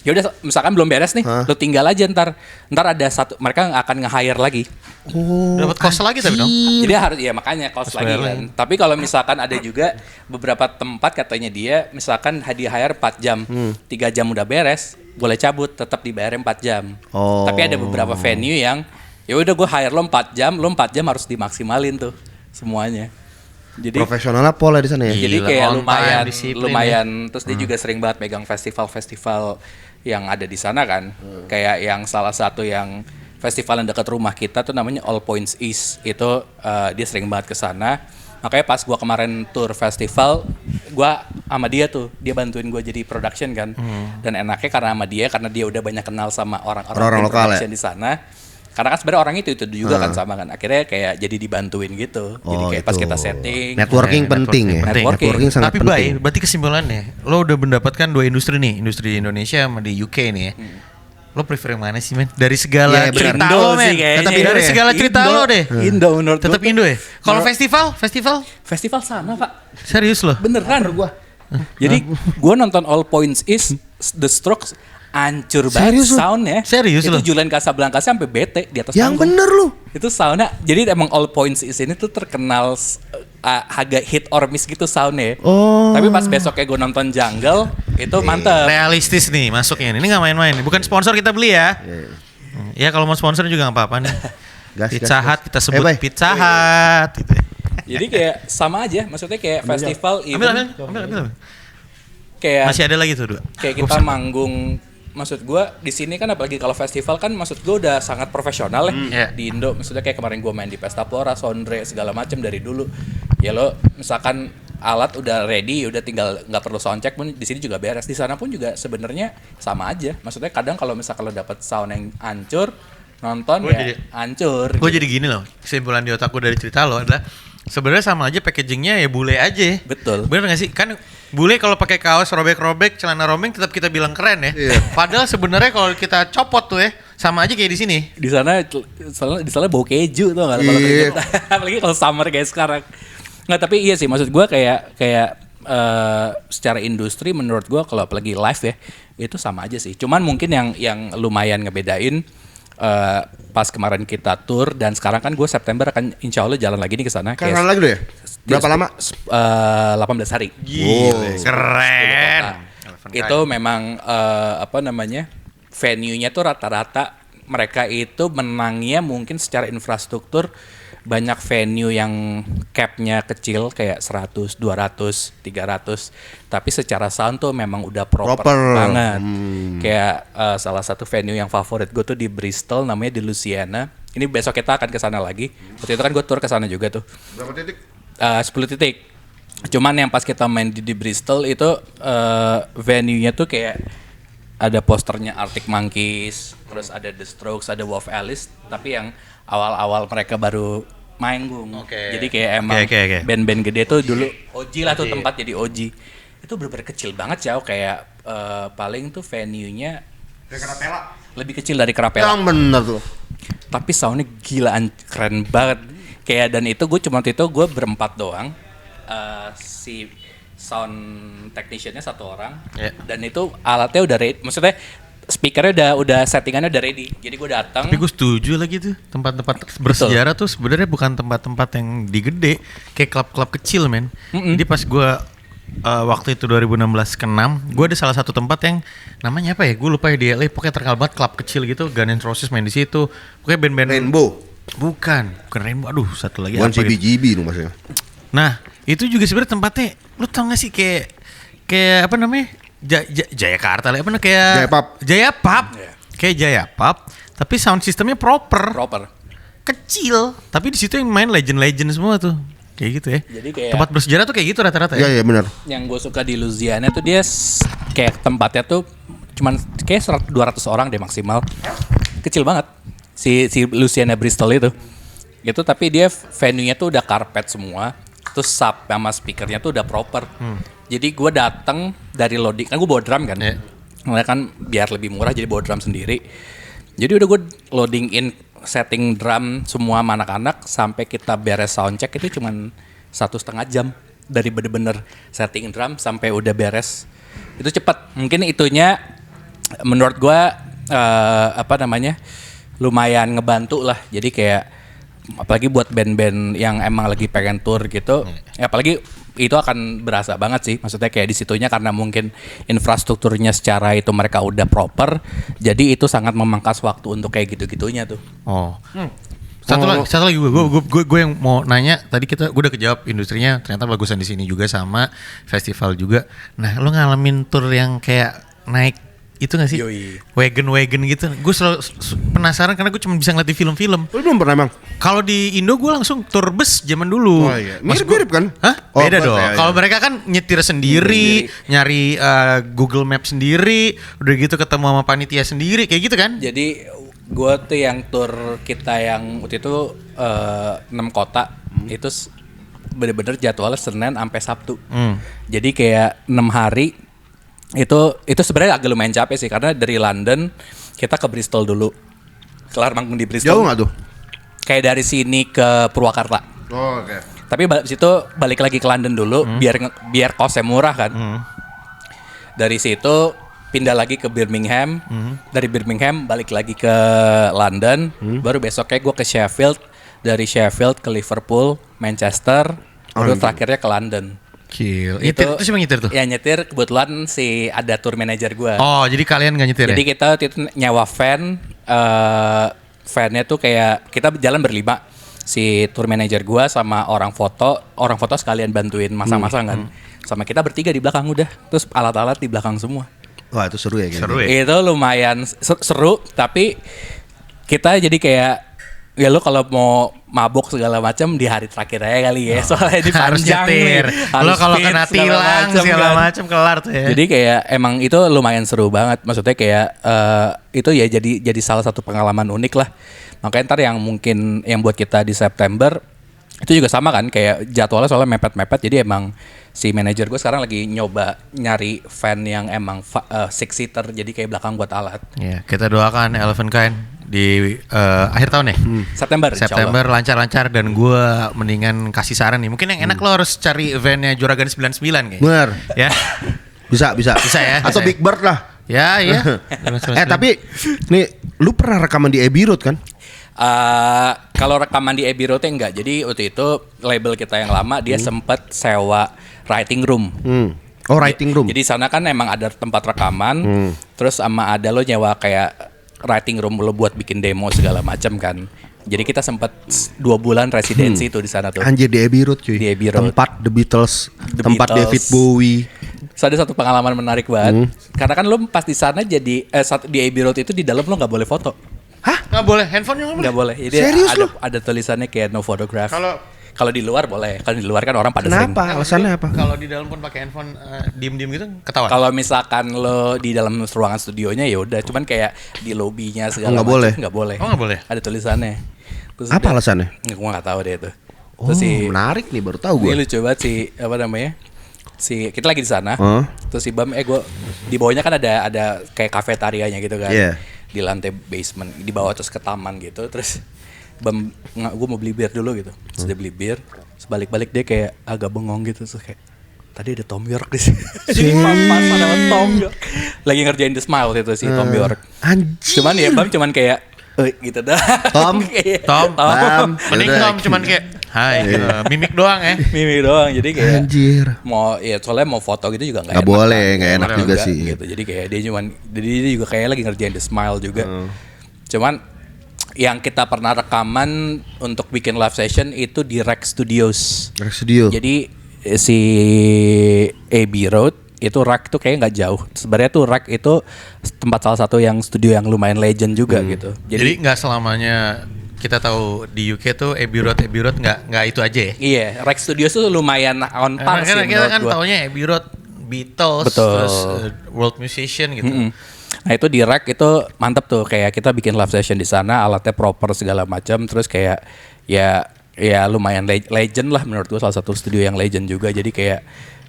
ya udah misalkan belum beres nih, lo tinggal aja ntar ada satu, mereka akan nge-hire lagi. Dapat cost lagi tapi dong. Jadi harus ya makanya cost lagi kan. Tapi kalau misalkan ada juga beberapa tempat katanya dia misalkan di hire 4 jam, 3 jam udah beres, boleh cabut, tetap dibayar 4 jam. Oh. Tapi ada beberapa venue yang ya udah gue hire lo 4 jam, lo 4 jam harus dimaksimalin tuh semuanya. Jadi Profesionalnya pola di sana ya? jadi Gila, kayak on time, disiplin lumayan terus dia juga sering banget megang festival-festival yang ada di sana kan. Kayak yang salah satu yang festival yang dekat rumah kita tuh namanya All Points East. Itu dia sering banget ke sana. Makanya pas gua kemarin tour festival, gua sama dia tuh, dia bantuin gua jadi production kan. Dan enaknya karena dia udah banyak kenal sama orang-orang lokal production di sana. Karena kan sebenarnya orang itu juga kan sama kan. Akhirnya kayak jadi dibantuin gitu. Jadi kayak pas kita setting, Networking penting ya? Networking. sangat Tapi penting. berarti kesimpulannya, lo udah mendapatkan 2 industri nih, industri Indonesia sama di UK nih ya. Lo prefer yang mana sih men? Dari segala Iya, benar. cerita Indo lo sih men. kayaknya. Tetap dari ya? segala cerita Indo. lo deh. Indo menurut gua Tetap tuh. Indo ya. Kalau festival Festival sama pak. serius lo? Beneran gua. Jadi gua nonton All Points East, The Strokes hancur banget Serius lu? soundnya. Serius itu lu? Julian Casablanca sampai bete di atas Yang panggung. bener lu. Itu soundnya. Jadi emang All Points East ini tuh terkenal agak hit or miss gitu soundnya. Oh. Tapi pas besoknya gue nonton Jungle itu mantep. Realistis nih masuknya. Ini nggak main-main. Bukan sponsor kita beli ya. Ya kalau mau sponsor juga nggak apa-apa nih. Pizza Hut kita sebut Bay. Pizza Hut. Gitu. Jadi kayak sama aja. Maksudnya kayak festival event. Ambil. Kayak Masih ada lagi tuh 2. kayak kita manggung. Maksud gue di sini kan apalagi kalau festival kan maksud gue udah sangat profesional ya Iya. di Indo. Maksudnya kayak kemarin gue main di Pesta Pora, Sondre segala macam dari dulu. Ya lo misalkan alat udah ready, udah tinggal nggak perlu soundcheck pun di sini juga beres. Di sana pun juga sebenarnya sama aja. Maksudnya kadang kalau misalkan lo dapet sound yang hancur, nonton Gua ya jadi- hancur. Gue jadi gini loh. Kesimpulan di otakku dari cerita lo adalah sebenarnya sama aja packagingnya ya bule aja. Betul. Bener gak sih? Kan bule kalau pakai kaos robek-robek, celana rombeng tetap kita bilang keren ya. Padahal sebenarnya kalau kita copot tuh ya sama aja kayak di sini. Di sana bau keju tuh nggak kalau Iya. keringet. Apalagi kalau summer kayak sekarang. Nggak, tapi iya sih maksud gue kayak secara industri menurut gue kalau apalagi live ya itu sama aja sih. Cuman mungkin yang lumayan ngebedain pas kemarin kita tour dan sekarang kan gue September akan insya Allah jalan lagi nih ke sana. Kapan lagi lu ya? Berapa lama? 18 hari. Gila, keren. Itu memang venue-nya tuh rata-rata mereka itu menangnya mungkin secara infrastruktur banyak venue yang cap-nya kecil kayak 100, 200, 300 tapi secara sound tuh memang udah proper banget. Kayak salah satu venue yang favorit gue tuh di Bristol namanya di Louisiana. Ini besok kita akan ke sana lagi. Waktu itu kan gue tour ke sana juga tuh. Berapa titik? 10 titik. Cuman yang pas kita main di Bristol itu venue-nya tuh kayak ada posternya Arctic Monkeys, terus ada The Strokes, ada Wolf Alice, tapi yang awal-awal mereka baru manggung. Jadi kayak emang Oke. band-band gede tuh dulu OG lah tuh tempat jadi OG. Itu bener-bener kecil banget Ciao, kayak paling tuh venue-nya lebih kecil dari Kerapela. Yang bener tuh. Tapi soundnya gilaan keren banget. Kayak dan itu gue berempat doang. Si sound technician-nya 1 orang. Yeah. Dan itu alatnya udah ready. Maksudnya speakernya udah settingannya udah ready. Jadi gue datang. Tapi gue setuju lagi tuh tempat-tempat bersejarah tuh sebenarnya bukan tempat-tempat yang digede, kayak klub-klub kecil men. Jadi pas gue waktu itu 2016 ke 6, gue ada salah satu tempat yang namanya apa ya? Gue lupa ya di LA, pokoknya terkenal banget klub kecil gitu. Guns N' Roses main di situ. Pokoknya band-band Rainbow. Bukan Rainbow. Aduh, satu lagi Bukan apa gitu. CBGB lu maksudnya. Nah, itu juga sebenarnya tempatnya, lu tau gak sih kayak apa namanya? Jayakarta lah, apa namanya kayak Jayapub. Yeah. Kayak Jayapub, tapi sound sistemnya proper. Kecil, tapi di situ yang main legend-legend semua tuh. Kayak gitu ya. Jadi kayak tempat bersejarah tuh kayak gitu rata-rata ya. Iya benar. Yang gue suka di Louisiana tuh dia kayak tempatnya tuh cuman kayak 200 orang deh maksimal. Kecil banget. Si Louisiana Bristol itu. Gitu, tapi dia venue-nya tuh udah karpet semua. Terus sub sama speakernya tuh udah proper. Jadi gue datang dari loading, kan gue bawa drum kan. Mereka kan biar lebih murah jadi bawa drum sendiri. Jadi udah gue loading in setting drum semua sama anak-anak sampai kita beres soundcheck itu cuman 1,5 jam dari bener-bener setting drum sampai udah beres. Itu cepat. Mungkin itunya menurut gue lumayan ngebantu lah. Jadi kayak apalagi buat band-band yang emang lagi pengen tour gitu, apalagi itu akan berasa banget sih. Maksudnya kayak di situnya karena mungkin infrastrukturnya secara itu mereka udah proper, jadi itu sangat memangkas waktu untuk kayak gitu-gitunya tuh. Satu lagi gue yang mau nanya tadi gue udah kejawab industrinya ternyata bagusan di sini juga sama festival juga. Nah, lo ngalamin tour yang kayak naik itu nggak sih? Yoi. Wagon gitu. Gue selalu penasaran karena gue cuma bisa ngeliat di film-film. Lu belum pernah emang? Kalau di Indo gue langsung tour bus zaman dulu. Oh iya. Mirip kan? Hah? Oh, Beda bus, dong. ya, Kalau ya. mereka kan nyetir sendiri, nyari Google Map sendiri, udah gitu ketemu sama panitia sendiri, kayak gitu kan? Jadi gue tuh yang tour kita yang waktu itu 6 kota itu bener-bener jadwalnya Senin sampai Sabtu. Jadi kayak 6 hari itu sebenarnya agak lumayan capek sih karena dari London kita ke Bristol dulu. Kelar manggung di Bristol. Jauh nggak tuh? Kayak dari sini ke Purwakarta. Oh, oke. Tapi situ balik lagi ke London dulu biar kosnya murah kan. Dari situ pindah lagi ke Birmingham. Dari Birmingham balik lagi ke London. Baru besoknya gue ke Sheffield. Dari Sheffield ke Liverpool, Manchester. Baru terakhirnya ke London. Gil. Itu siapa nyetir tuh? Ya nyetir kebetulan ada tour manager gue. Oh, jadi kalian gak nyetir Jadi ya? kita waktu itu nyewa van. Vannya tuh kayak kita jalan berlima. Si tour manager gue sama orang foto sekalian bantuin masang-masang kan. Sama kita bertiga di belakang udah. Terus alat-alat di belakang semua. Wah itu seru ya gitu. Seru ya? Itu lumayan seru, tapi kita jadi kayak ya lu kalau mau mabuk segala macam di hari terakhir aja kali ya. Soalnya di Harus panjang nyetir. nih. Lo kalau fit, kena tilang segala macam kelar tuh ya. Jadi kayak emang itu lumayan seru banget. Maksudnya kayak itu ya jadi salah satu pengalaman unik lah. Makanya ntar yang mungkin yang buat kita di September itu juga sama kan, kayak jadwalnya soalnya mepet-mepet. Jadi emang si manajer gue sekarang lagi nyoba nyari van yang emang 6-seater, jadi kayak belakang buat alat. Ya, kita doakan Elephant Kind di akhir tahun ya. September lancar-lancar dan gue mendingan kasih saran nih. Mungkin yang enak lo harus cari van-nya Juragan 99 kayaknya. Bener. Ya. Bisa ya. Atau Big Bird lah. Ya. Tapi nih lu pernah rekaman di Abbey Road kan? Kalau rekaman di Abbey Road enggak. Jadi waktu itu label kita yang lama dia sempet sewa writing room. Oh, writing room. Jadi sana kan emang ada tempat rekaman. Terus sama ada lo nyewa kayak writing room lo buat bikin demo segala macam kan. Jadi kita sempet 2 bulan residensi tuh di sana tuh. Anjir di Abbey Road cuy. Di Abbey Road. Tempat The Beatles, tempat Beatles. David Bowie. So, ada satu pengalaman menarik banget. Karena kan lo pas di sana jadi di Abbey Road itu di dalam lo nggak boleh foto. Hah? Nggak boleh? Handphonenya Nggak boleh. Jadi Serius ada tulisannya kayak no photograph. Kalau di luar boleh. Kalau di luar kan orang pada sering. Kenapa? Alasannya apa? Kalau di dalam pun pakai handphone diem-diem gitu ketahuan. Kalau misalkan lo di dalam ruangan studionya ya udah, cuman kayak di lobbynya segala Nggak macam boleh. nggak boleh. Oh, nggak boleh? Ada tulisannya. Terus Apa alasannya? Gue nggak tahu deh itu. Oh, Terus menarik nih, baru tahu ini gue. lucu banget apa namanya? Kita lagi di sana. Huh? Terus si Bam gue di bawahnya kan ada kayak kafetarianya gitu kan. Iya. Di lantai basement, di bawah terus ke taman gitu. Terus Bam gue mau beli bir dulu gitu. Terus dia beli bir. Terus balik-balik dia kayak agak bengong gitu, terus kayak tadi ada Tom York di sini. Jadi pas sama Tom York. Lagi ngerjain The Smile itu si Tom York. Anjir. Cuman ya Bam cuman kayak gitu dah. Tom, Mending Tom cuman kayak hai, mimik doang ya. Mimik doang. Jadi kayak anjir. Soalnya mau foto gitu juga nggak boleh, nggak enak juga sih. Gitu. Jadi kayak dia juga kayak lagi ngerjain The Smile juga. Cuman yang kita pernah rekaman untuk bikin live session itu di Rex Studios. Rex Studio. Jadi si Abbey Road itu Rack tuh kayak nggak jauh. Sebenarnya tuh Rack itu tempat salah satu yang studio yang lumayan legend juga gitu. Jadi nggak selamanya kita tahu di UK tuh Abbey Road nggak itu aja ya. Iya, Rack Studios tuh lumayan on par sih kita kan taunya Abbey Road Beatles, terus world musician gitu. Nah itu di Rack itu mantep tuh, kayak kita bikin live session di sana, alatnya proper segala macam, terus kayak ya lumayan legend lah menurut gua, salah satu studio yang legend juga. Jadi kayak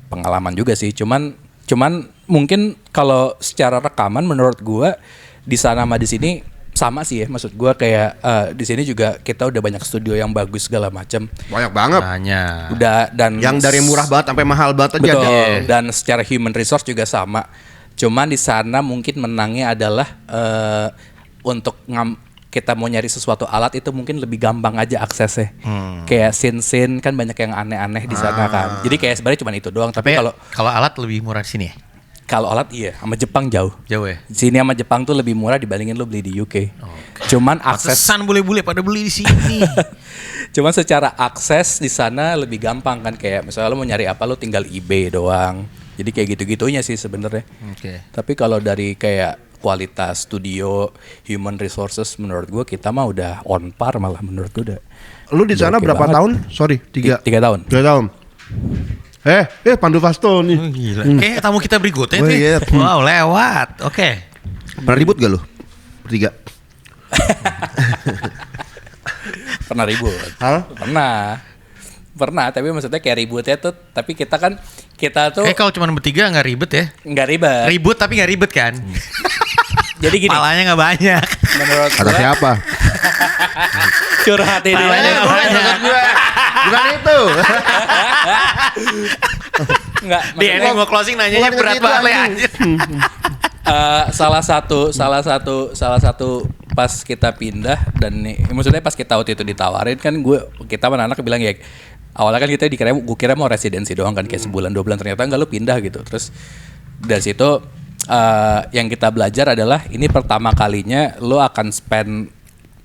pengalaman juga sih. Cuman mungkin kalau secara rekaman menurut gua di sana sama di sini sama sih ya. Maksud gua kayak di sini juga kita udah banyak studio yang bagus segala macam. Banyak banget. Banyak. Udah, dan yang dari murah banget sampai mahal banget aja. Betul. Dan secara human resource juga sama. Cuman di sana mungkin menangnya adalah untuk kita mau nyari sesuatu alat itu mungkin lebih gampang aja aksesnya. Kayak scene kan banyak yang aneh-aneh di sana kan. Jadi kayak sebenarnya cuma itu doang. Tapi kalau alat lebih murah di sini ya? Kalau alat iya, sama Jepang jauh. Jauh ya? Sini sama Jepang tuh lebih murah dibandingin lo beli di UK. Cuman akses Pantesan bule-bule pada beli di sini. Cuman secara akses di sana lebih gampang kan, kayak misalnya lo mau nyari apa lo tinggal eBay doang. Jadi kayak gitu-gitunya sih sebenarnya. Tapi kalau dari kayak kualitas studio, human resources, menurut gue kita mah udah on par, malah menurut gue udah. Lu di sana berapa tahun? Sorry, 3 tahun. 3 tahun. Pandu Fasto nih. Gila. Kayak tamu kita berikutnya Oh, nih. iya. Wow, lewat. Oke. Pernah ribut gak lu? Bertiga. Pernah ribut. Hah? Pernah, tapi maksudnya kayak ributnya tuh, tapi kita tuh Kalau cuma bertiga nggak ribet ya? nggak ribet. Ribut tapi nggak ribet kan? Jadi gini, Palanya nggak banyak. menurut Kata gua, siapa? curhat ini. Palanya nggak banyak. Bukan itu. Nggak, Di ending mau closing nanyanya bukan berat gitu, banget anjing. aja. salah satu pas kita pindah, dan maksudnya pas kita waktu itu ditawarin kan, kita anak-anak bilang ya, awalnya kan kita gue kira mau residensi doang kan, kayak sebulan 2 bulan, ternyata enggak, lu pindah gitu. Terus dari situ yang kita belajar adalah ini pertama kalinya lo akan spend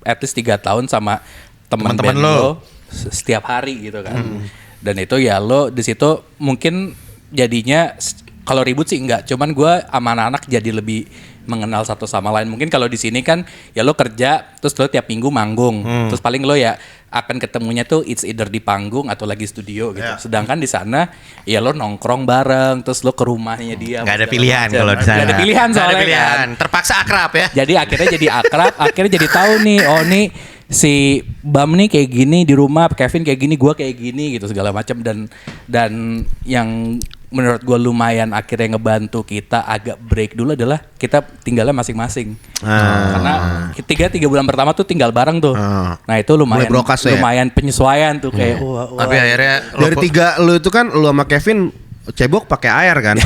at least 3 tahun sama teman-teman lo setiap hari gitu kan. Dan itu ya lo di situ mungkin jadinya, kalau ribut sih enggak, cuman gue sama anak-anak jadi lebih mengenal satu sama lain. Mungkin kalau di sini kan ya lo kerja, terus lo tiap minggu manggung, terus paling lo ya akan ketemunya tuh it's either di panggung atau lagi studio gitu. Sedangkan di sana ya lo nongkrong bareng, terus lo ke rumahnya dia. Nggak ada pilihan kalau di sana. Nggak ada pilihan soalnya. Nggak ada pilihan. Kan. Terpaksa akrab ya. Jadi akhirnya jadi akrab, akhirnya jadi tahu nih, oh nih si Bam nih kayak gini di rumah, Kevin kayak gini, gue kayak gini gitu segala macam. Dan yang menurut gue lumayan akhirnya ngebantu kita agak break dulu adalah kita tinggalnya masing-masing. Karena 3 bulan pertama tuh tinggal bareng tuh. Nah itu lumayan lumayan penyesuaian tuh kayak wah. Tapi akhirnya dari 3 lu itu kan, lu sama Kevin cebok pakai air kan?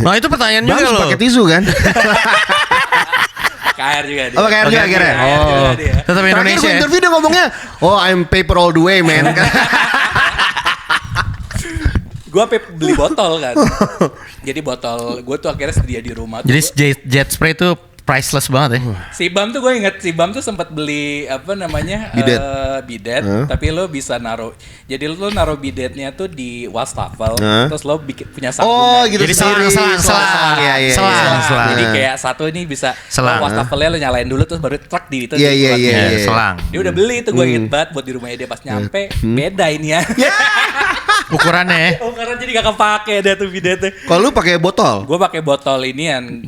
Nah itu pertanyaan juga Bang loh. pakai tisu kan? KR juga dia. Oh, pakai air juga akhirnya. Oh. Tetap Terakhir Indonesia. gue interview dia ngomongnya, oh I'm paper all the way man. Gue beli botol kan. Jadi botol gue tuh akhirnya sedia di rumah. Jadi jet spray itu priceless banget ya. Si Bam tuh gue inget, si Bam tuh sempat beli apa namanya bidet, tapi lo bisa naruh. Jadi lo naruh bidetnya tuh di wastafel, terus lo bikin punya sabun. Oh gitu. Jadi selang. Iya. Selang. Jadi kayak satu ini bisa Selang. wastafelnya lo nyalain dulu, terus baru truk di itu. Iya. Selang. Dia udah beli tuh, gue inget banget buat di rumahnya dia, pas nyampe beda ini ya. Ukurannya ya. Karena jadi gak kepake deh tuh bidetnya. Kalau lu pakai botol? Gue pakai botol ini yang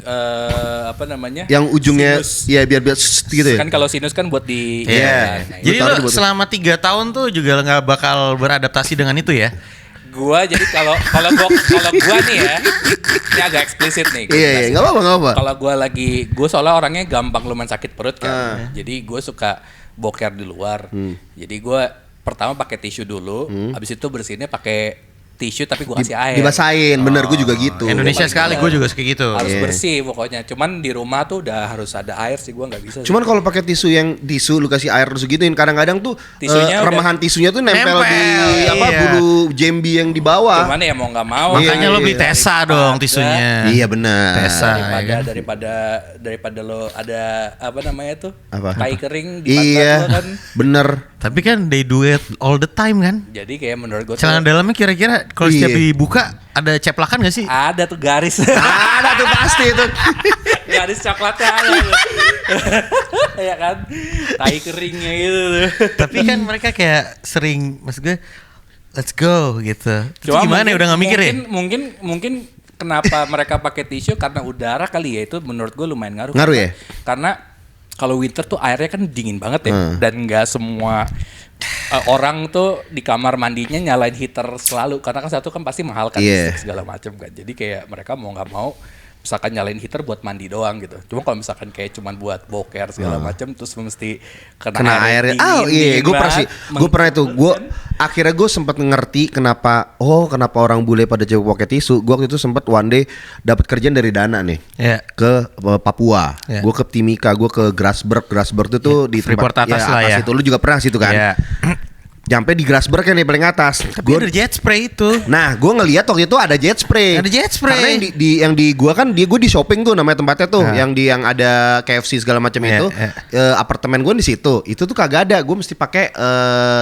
apa namanya? Yang ujungnya sinus. ya biar gitu ya. Kan kalau sinus kan buat di Iya. Nah, Jadi taruh di lo botol. selama 3 tahun tuh juga nggak bakal beradaptasi dengan itu ya? gua jadi kalau gua nih ya, ini agak eksplisit nih. Iya, nggak apa. Kalau gua soalnya orangnya gampang lumayan sakit perut kan. Jadi gua suka boker di luar. Jadi gua pertama pakai tisu dulu, habis itu bersihinnya pakai tisu tapi gue kasih air. Dibasahin, bener gue juga gitu. Indonesia sekali gue juga kayak gitu. Harus bersih pokoknya. Cuman di rumah tuh udah harus ada air sih, gue nggak bisa. Cuman kalau pakai tisu lu kasih air terus gituin, kadang-kadang tuh Tisunya remahan tisunya tuh nempel di bulu jambi yang di bawah. Cuman ya mau nggak mau. Makanya lo beli Tesa dong tisunya. Iya benar. Tesa daripada lo ada apa namanya tuh? Apa? Tai kering di pantat Iya, lo kan. bener. Tapi kan they do it all the time kan. Jadi kayak menurut gue Celana dalamnya kira-kira kalau setiap dibuka ada ceplakan gak sih? ada tuh garis. Ada tuh pasti itu. Garis coklatnya ada. Ya kan? Tai keringnya gitu. Tapi kan mereka kayak sering, maksud gue, let's go gitu. Itu Cuma gimana ya, udah gak mikir ya? Mungkin kenapa mereka pakai tisu karena udara kali ya, itu menurut gue lumayan ngaruh. Ngaruh ya? Karena kalau winter tuh airnya kan dingin banget ya, dan nggak semua orang tuh di kamar mandinya nyalain heater selalu, karena kan satu kan pasti mahal kan, listrik segala macam kan. Jadi kayak mereka mau nggak mau misalkan nyalain heater buat mandi doang gitu. Cuma kalau misalkan kayak cuman buat boker segala macam terus mesti kena airnya. dingin Gue pernah itu. Akhirnya gue sempat ngerti kenapa orang bule pada coba pakai tisu. Gue waktu itu sempat one day dapat kerjaan dari Dana nih. Yeah. Ke Papua. Yeah. Gue ke Timika, gue ke Grasberg itu tuh di Freeport tempat atas lah ya. itu. Lu juga pernah situ kan? Yeah. Nyampe di Grasberg yang di paling atas. Tapi ada jet spray itu. Nah, gue ngeliat waktu itu ada jet spray. Ada jet spray. Karena yang di gua kan gue di shopping tuh namanya tempatnya tuh, yang ada KFC segala macam itu. Apartemen gue di situ. Itu tuh kagak ada. Gue mesti pakai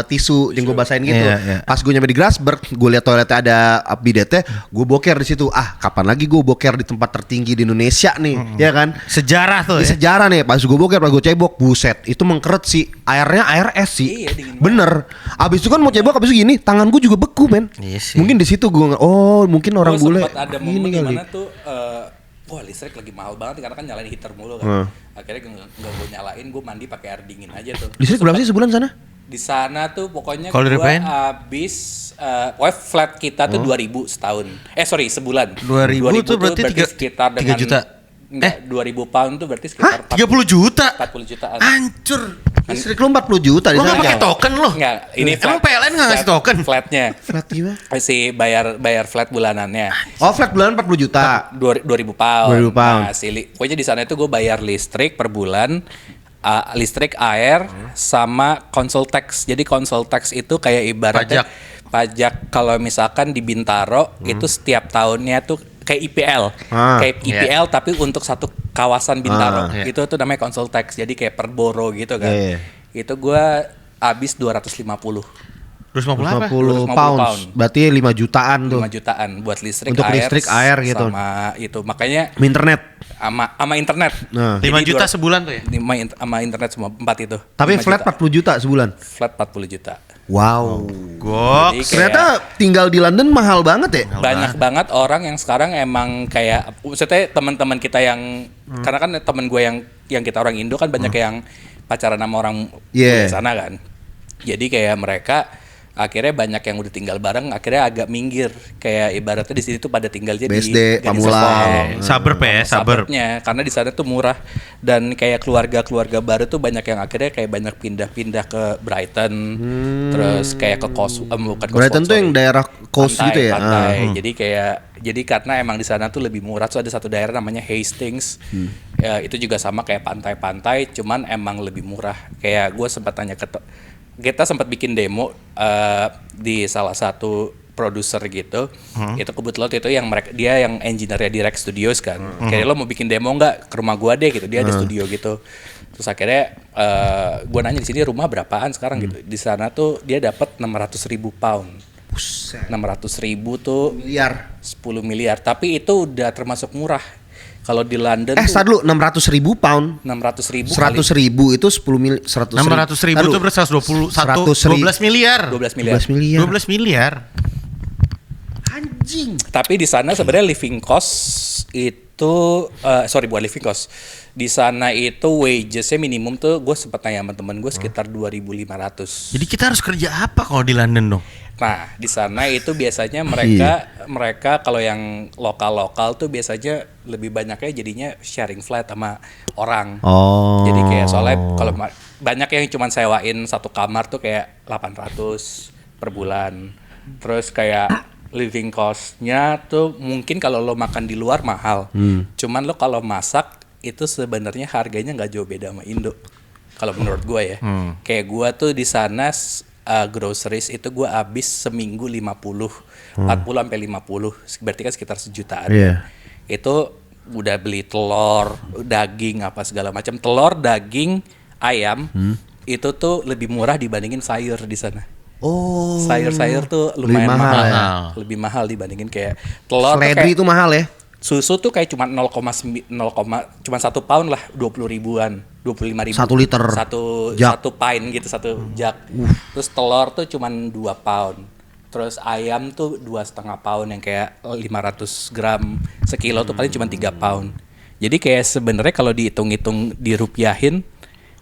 tisu yang gue basahin gitu. Pas gue nyampe di Grasberg, gue liat toiletnya ada bidetnya, gue boker di situ. Kapan lagi gue boker di tempat tertinggi di Indonesia nih, ya kan? Sejarah tuh Ini ya. sejarah nih. Pas gue boker, pas gue cebok, buset, itu mengkeret sih. Airnya air es sih. Iya, dingin bener. Abis itu kan mau cebok, abis itu gini, tangan gue juga beku men. Iya sih. Mungkin di situ gue mungkin orang bule sempat ada momen dimana tuh wah listrik lagi mahal banget karena kan nyalain heater mulu kan. Akhirnya nggak gue nyalain, gue mandi pakai air dingin aja tuh. Listrik berapa sih sebulan sana? Di sana tuh pokoknya Kalau gue direpain? habis pokoknya flat kita tuh 2.000 setahun. Sorry, sebulan. 2.000 tuh berarti sekitar 3 dengan juta. Enggak, 2.000 pound tuh berarti sekitar 30 juta? 40 jutaan. Hancur. Listrik lu 40 juta di Lo sana. gak pakai token lo? Enggak, ini Emang PLN gak ngasih token? Flatnya. Flat gimana? Si bayar flat bulanannya. Oh, flat bulan 40 juta. 2.000 pound. 2.000 pound. Nah, pokoknya di sana itu gue bayar listrik per bulan, listrik, air, sama console tax. Jadi console tax itu kayak ibaratnya pajak kalau misalkan di Bintaro itu setiap tahunnya tuh kayak IPL, tapi untuk satu kawasan Bintaro. Itu tuh namanya console tax. Jadi kayak per boro gitu kan. Itu gue habis 250. 250 apa? 50 pounds. Berarti 5 jutaan tuh. 5 jutaan buat listrik, untuk listrik, air gitu. Sama itu. Makanya internet. Sama internet. Nah. 5 juta sebulan tuh ya? Sama internet semua 4 itu. Tapi 5 flat juta. 40 juta sebulan. Flat 40 juta. Wow. Goks. Ternyata tinggal di London mahal banget ya. Banyak banget orang yang sekarang emang kayak, maksudnya teman-teman kita yang karena kan teman gue yang kita orang Indo kan banyak yang pacaran sama orang di sana kan. Jadi kayak mereka akhirnya banyak yang udah tinggal bareng, akhirnya agak minggir. Kayak ibaratnya di sini tuh pada tinggalnya BSD, di Pamulang. Suburb ya, suburb. suburbnya, karena di sana tuh murah dan kayak keluarga-keluarga baru tuh banyak yang akhirnya kayak banyak pindah-pindah ke Brighton, terus kayak ke bukan Brighton tuh yang daerah coast pantai, gitu ya. Pantai. Jadi karena emang di sana tuh lebih murah, tuh ada satu daerah namanya Hastings. Ya, itu juga sama kayak pantai-pantai, cuman emang lebih murah. Kayak gue sempat tanya kita sempat bikin demo di salah satu produser gitu. Itu kebetulan itu yang dia yang engineer-nya di Rex Studios kan. Kayak lo mau bikin demo nggak ke rumah gua deh gitu. Dia ada studio gitu. Terus akhirnya gua nanya di sini rumah berapaan sekarang gitu. Di sana tuh dia dapat 600.000 pound. 600.000 tuh 10 miliar. Tapi itu udah termasuk murah. Kalau di London tuh dulu 600.000 pound. 600.000 100.000 itu 10 miliar. 600.000 itu berarti 12 miliar. 12 miliar. 12 miliar. Anjing. Tapi di sana sebenarnya living cost itu bukan living cost. Di sana itu wagesnya minimum tuh gue sempat tanya sama temen gue sekitar 2.500. Jadi kita harus kerja apa kalau di London dong? Nah, di sana itu biasanya mereka kalau yang lokal tuh biasanya lebih banyaknya jadinya sharing flat sama orang. Oh. Jadi kayak soalnya kalau banyak yang cuma sewain satu kamar tuh kayak 800 per bulan. Terus kayak living cost-nya tuh mungkin kalau lo makan di luar mahal. Cuman lo kalau masak itu sebenarnya harganya nggak jauh beda sama Indo. Kalau menurut gue ya. Kayak gue tuh di sana groceries itu gue habis seminggu 40 sampai 50. Berarti kan sekitar sejutaan. Itu udah beli telur, daging apa segala macam. Telur, daging, ayam itu tuh lebih murah dibandingin sayur di sana. Oh. Sayur-sayur tuh lumayan lebih mahal. Lebih mahal dibandingin kayak telur. Seledri itu mahal ya? Susu tuh kayak cuma 0,1 pound lah, 20 ribuan, 25 ribu. 1 liter. Satu pint gitu, satu jug. Terus telur tuh cuma 2 pound. Terus ayam tuh 2,5 pound yang kayak 500 gram sekilo tuh paling cuma 3 pound. Jadi kayak sebenarnya kalau dihitung-hitung dirupiahin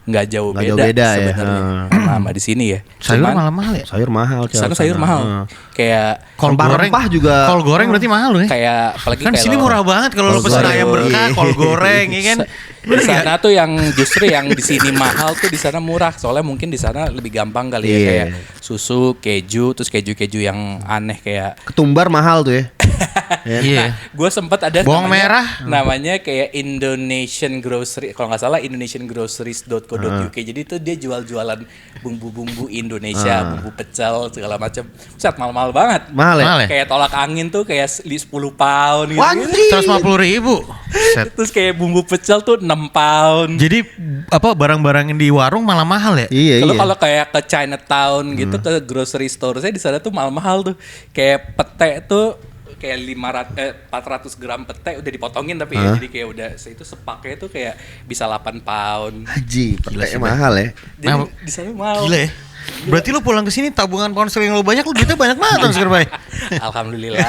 nggak jauh beda sebenarnya sama di sini ya. Sayur malah mahal ya? Sayur mahal. Sana sayur mahal. Kayak kol goreng juga. Kol goreng berarti mahal loh ya? Kayak apalagi kan kayak sini murah banget kalau lo pesen ayam berkah, kol goreng ya kan. Di sana tuh yang justru yang di sini mahal tuh di sana murah. Soalnya mungkin di sana lebih gampang kali ya kayak susu, keju, terus keju-keju yang aneh kayak ketumbar mahal tuh ya. Nah, gue sempat ada bawang merah namanya kayak Indonesian Grocery, kalau nggak salah indonesiangroceries.co.uk. Jadi tuh dia jual-jualan bumbu-bumbu Indonesia, bumbu pecel segala macam. Set mahal-mahal banget. Mahal ya? Kayak tolak angin tuh kayak 10 pound gitu. 150.000. Terus kayak bumbu pecel tuh 6 pound. Jadi apa barang-barang yang di warung malah mahal ya? Iya. Kalau kayak ke Chinatown gitu ke grocery store saya di sana tuh mahal-mahal tuh. Kayak pete tuh kayak 400 gram pete udah dipotongin tapi ya, jadi kayak udah itu sepaknya tuh kayak bisa 8 pound. Haji, petenya mahal ya. Jadi di sana mahal. Gila ya. Berarti lu pulang ke sini tabungan ponsel yang lu banyak, lu duitnya banyak banget dong sekarang. Alhamdulillah.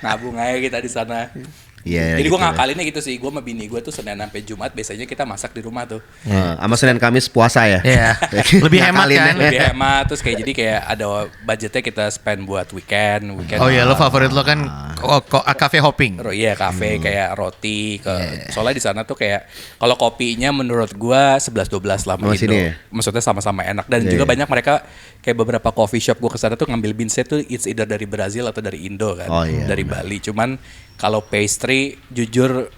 Nabung aja kita di sana. Iya. Jadi gitu gue ngakalinnya gitu sih. Gue sama bini gue tuh Senin sampai Jumat biasanya kita masak di rumah tuh. Sama Senin Kamis puasa ya. Iya. Lebih hemat kan? Lebih hemat. Terus kayak jadi kayak ada budgetnya kita spend buat weekend. Oh iya, lo favorit lo kan cafe hopping. Iya, kafe kayak roti soalnya di sana tuh kayak kalau kopinya menurut gue 11-12 lah sama Indo. Ya? Maksudnya sama-sama enak dan juga banyak mereka kayak beberapa coffee shop gue kesana tuh ngambil beansnya tuh it's either dari Brazil atau dari Indo kan. Dari Bali. Cuman kalau pastry jujur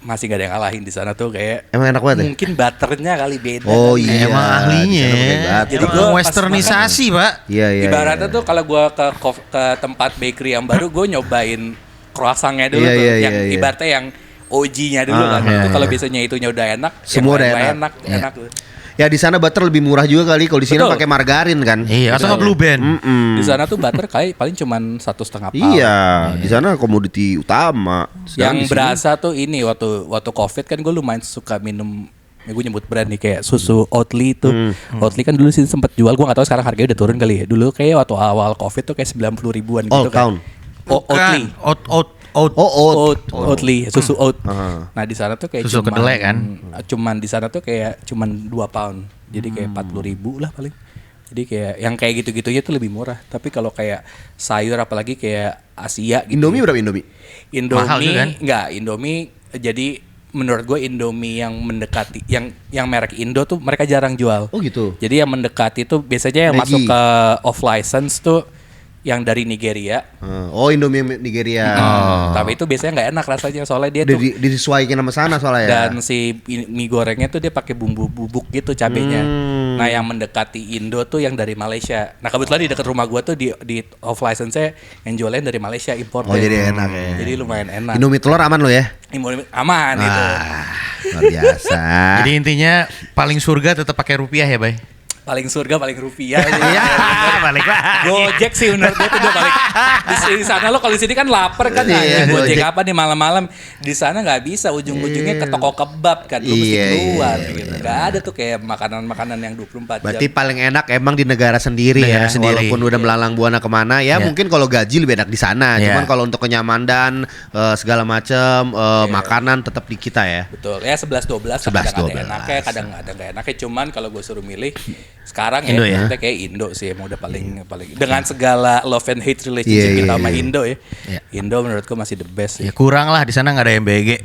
masih gak ada yang ngalahin di sana tuh kayak emang enak banget. Mungkin butternya kali beda. Oh iya. Emang ahlinya. Jadi gue westernisasi, Pak. Iya. Ibaratnya tuh kalau gue ke tempat bakery yang baru gue nyobain croissantnya dulu tuh yang ibaratnya yang OG-nya dulu kan. Itu kalau biasanya itunya udah enak, semua udah enak tuh. Ya di sana butter lebih murah juga kali, kalau di sini pakai margarin kan. Iya, atau nggak Blue Band. Di sana tuh butter kayak paling cuman 1,5 pound. Iya, di sana komoditi utama. Yang berasa tuh ini waktu COVID kan gue lumayan suka minum. Gue nyebut brand nih kayak susu Oatly itu. Oatly kan dulu sih sempet jual, gue nggak tahu sekarang harganya udah turun kali ya. Dulu kayak waktu awal COVID tuh kayak 90 ribuan gitu kan. Oatly. Oatly, susu oat. Nah di sana tuh kayak susu kedelai kan. Cuman di sana tuh kayak cuman 2 pound. Jadi kayak 40.000 lah paling. Jadi kayak yang kayak gitu-gitunya tuh lebih murah. Tapi kalau kayak sayur apalagi kayak Asia gitu. Indomie berapa Indomie? Mahal juga kan? Enggak, Indomie jadi menurut gue Indomie yang mendekati yang merek Indo tuh mereka jarang jual. Oh gitu. Jadi yang mendekati tuh biasanya yang masuk ke off license tuh yang dari Nigeria. Oh, Indomie Nigeria. Tapi itu biasanya nggak enak rasanya soalnya dia tuh disesuaikan sama sana soalnya ya. Dan si mie gorengnya tuh dia pakai bumbu bubuk gitu cabenya. Nah, yang mendekati Indo tuh yang dari Malaysia. Nah, kebetulan di dekat rumah gua tuh di off license-nya yang jualnya dari Malaysia impor. Oh, jadi enak ya. Jadi lumayan enak. Indomie telur aman lo ya? Indomie aman itu. Luar biasa. Jadi intinya paling surga tetap pakai rupiah ya, Bay? Paling surga paling rupiah. Iya, balik lagi. Gojek sih menurut gue tuh udah paling. Di sana lo kalau di sini kan lapar kan nanya Gojek apa nih malam-malam. Di sana nggak bisa, ujung-ujungnya ke toko kebab kan. Lo mesti keluar gitu. Gak ada tuh kayak makanan-makanan yang 24 jam. Berarti paling enak emang di negara sendiri ya. Walaupun udah melalang buana kemana ya, mungkin kalau gaji lebih enak di sana. Cuman kalau untuk kenyamanan segala macam makanan tetap di kita ya. Betul. Ya 11-12 kadang ada enaknya, kadang ada nggak enaknya. Cuman kalau gue suruh milih sekarang Indo ya kita kayak Indo sih emang udah paling dengan segala love and hate relationship kita sama Indo ya. Indo menurutku masih the best sih. Ya kurang lah di sana nggak ada MBG.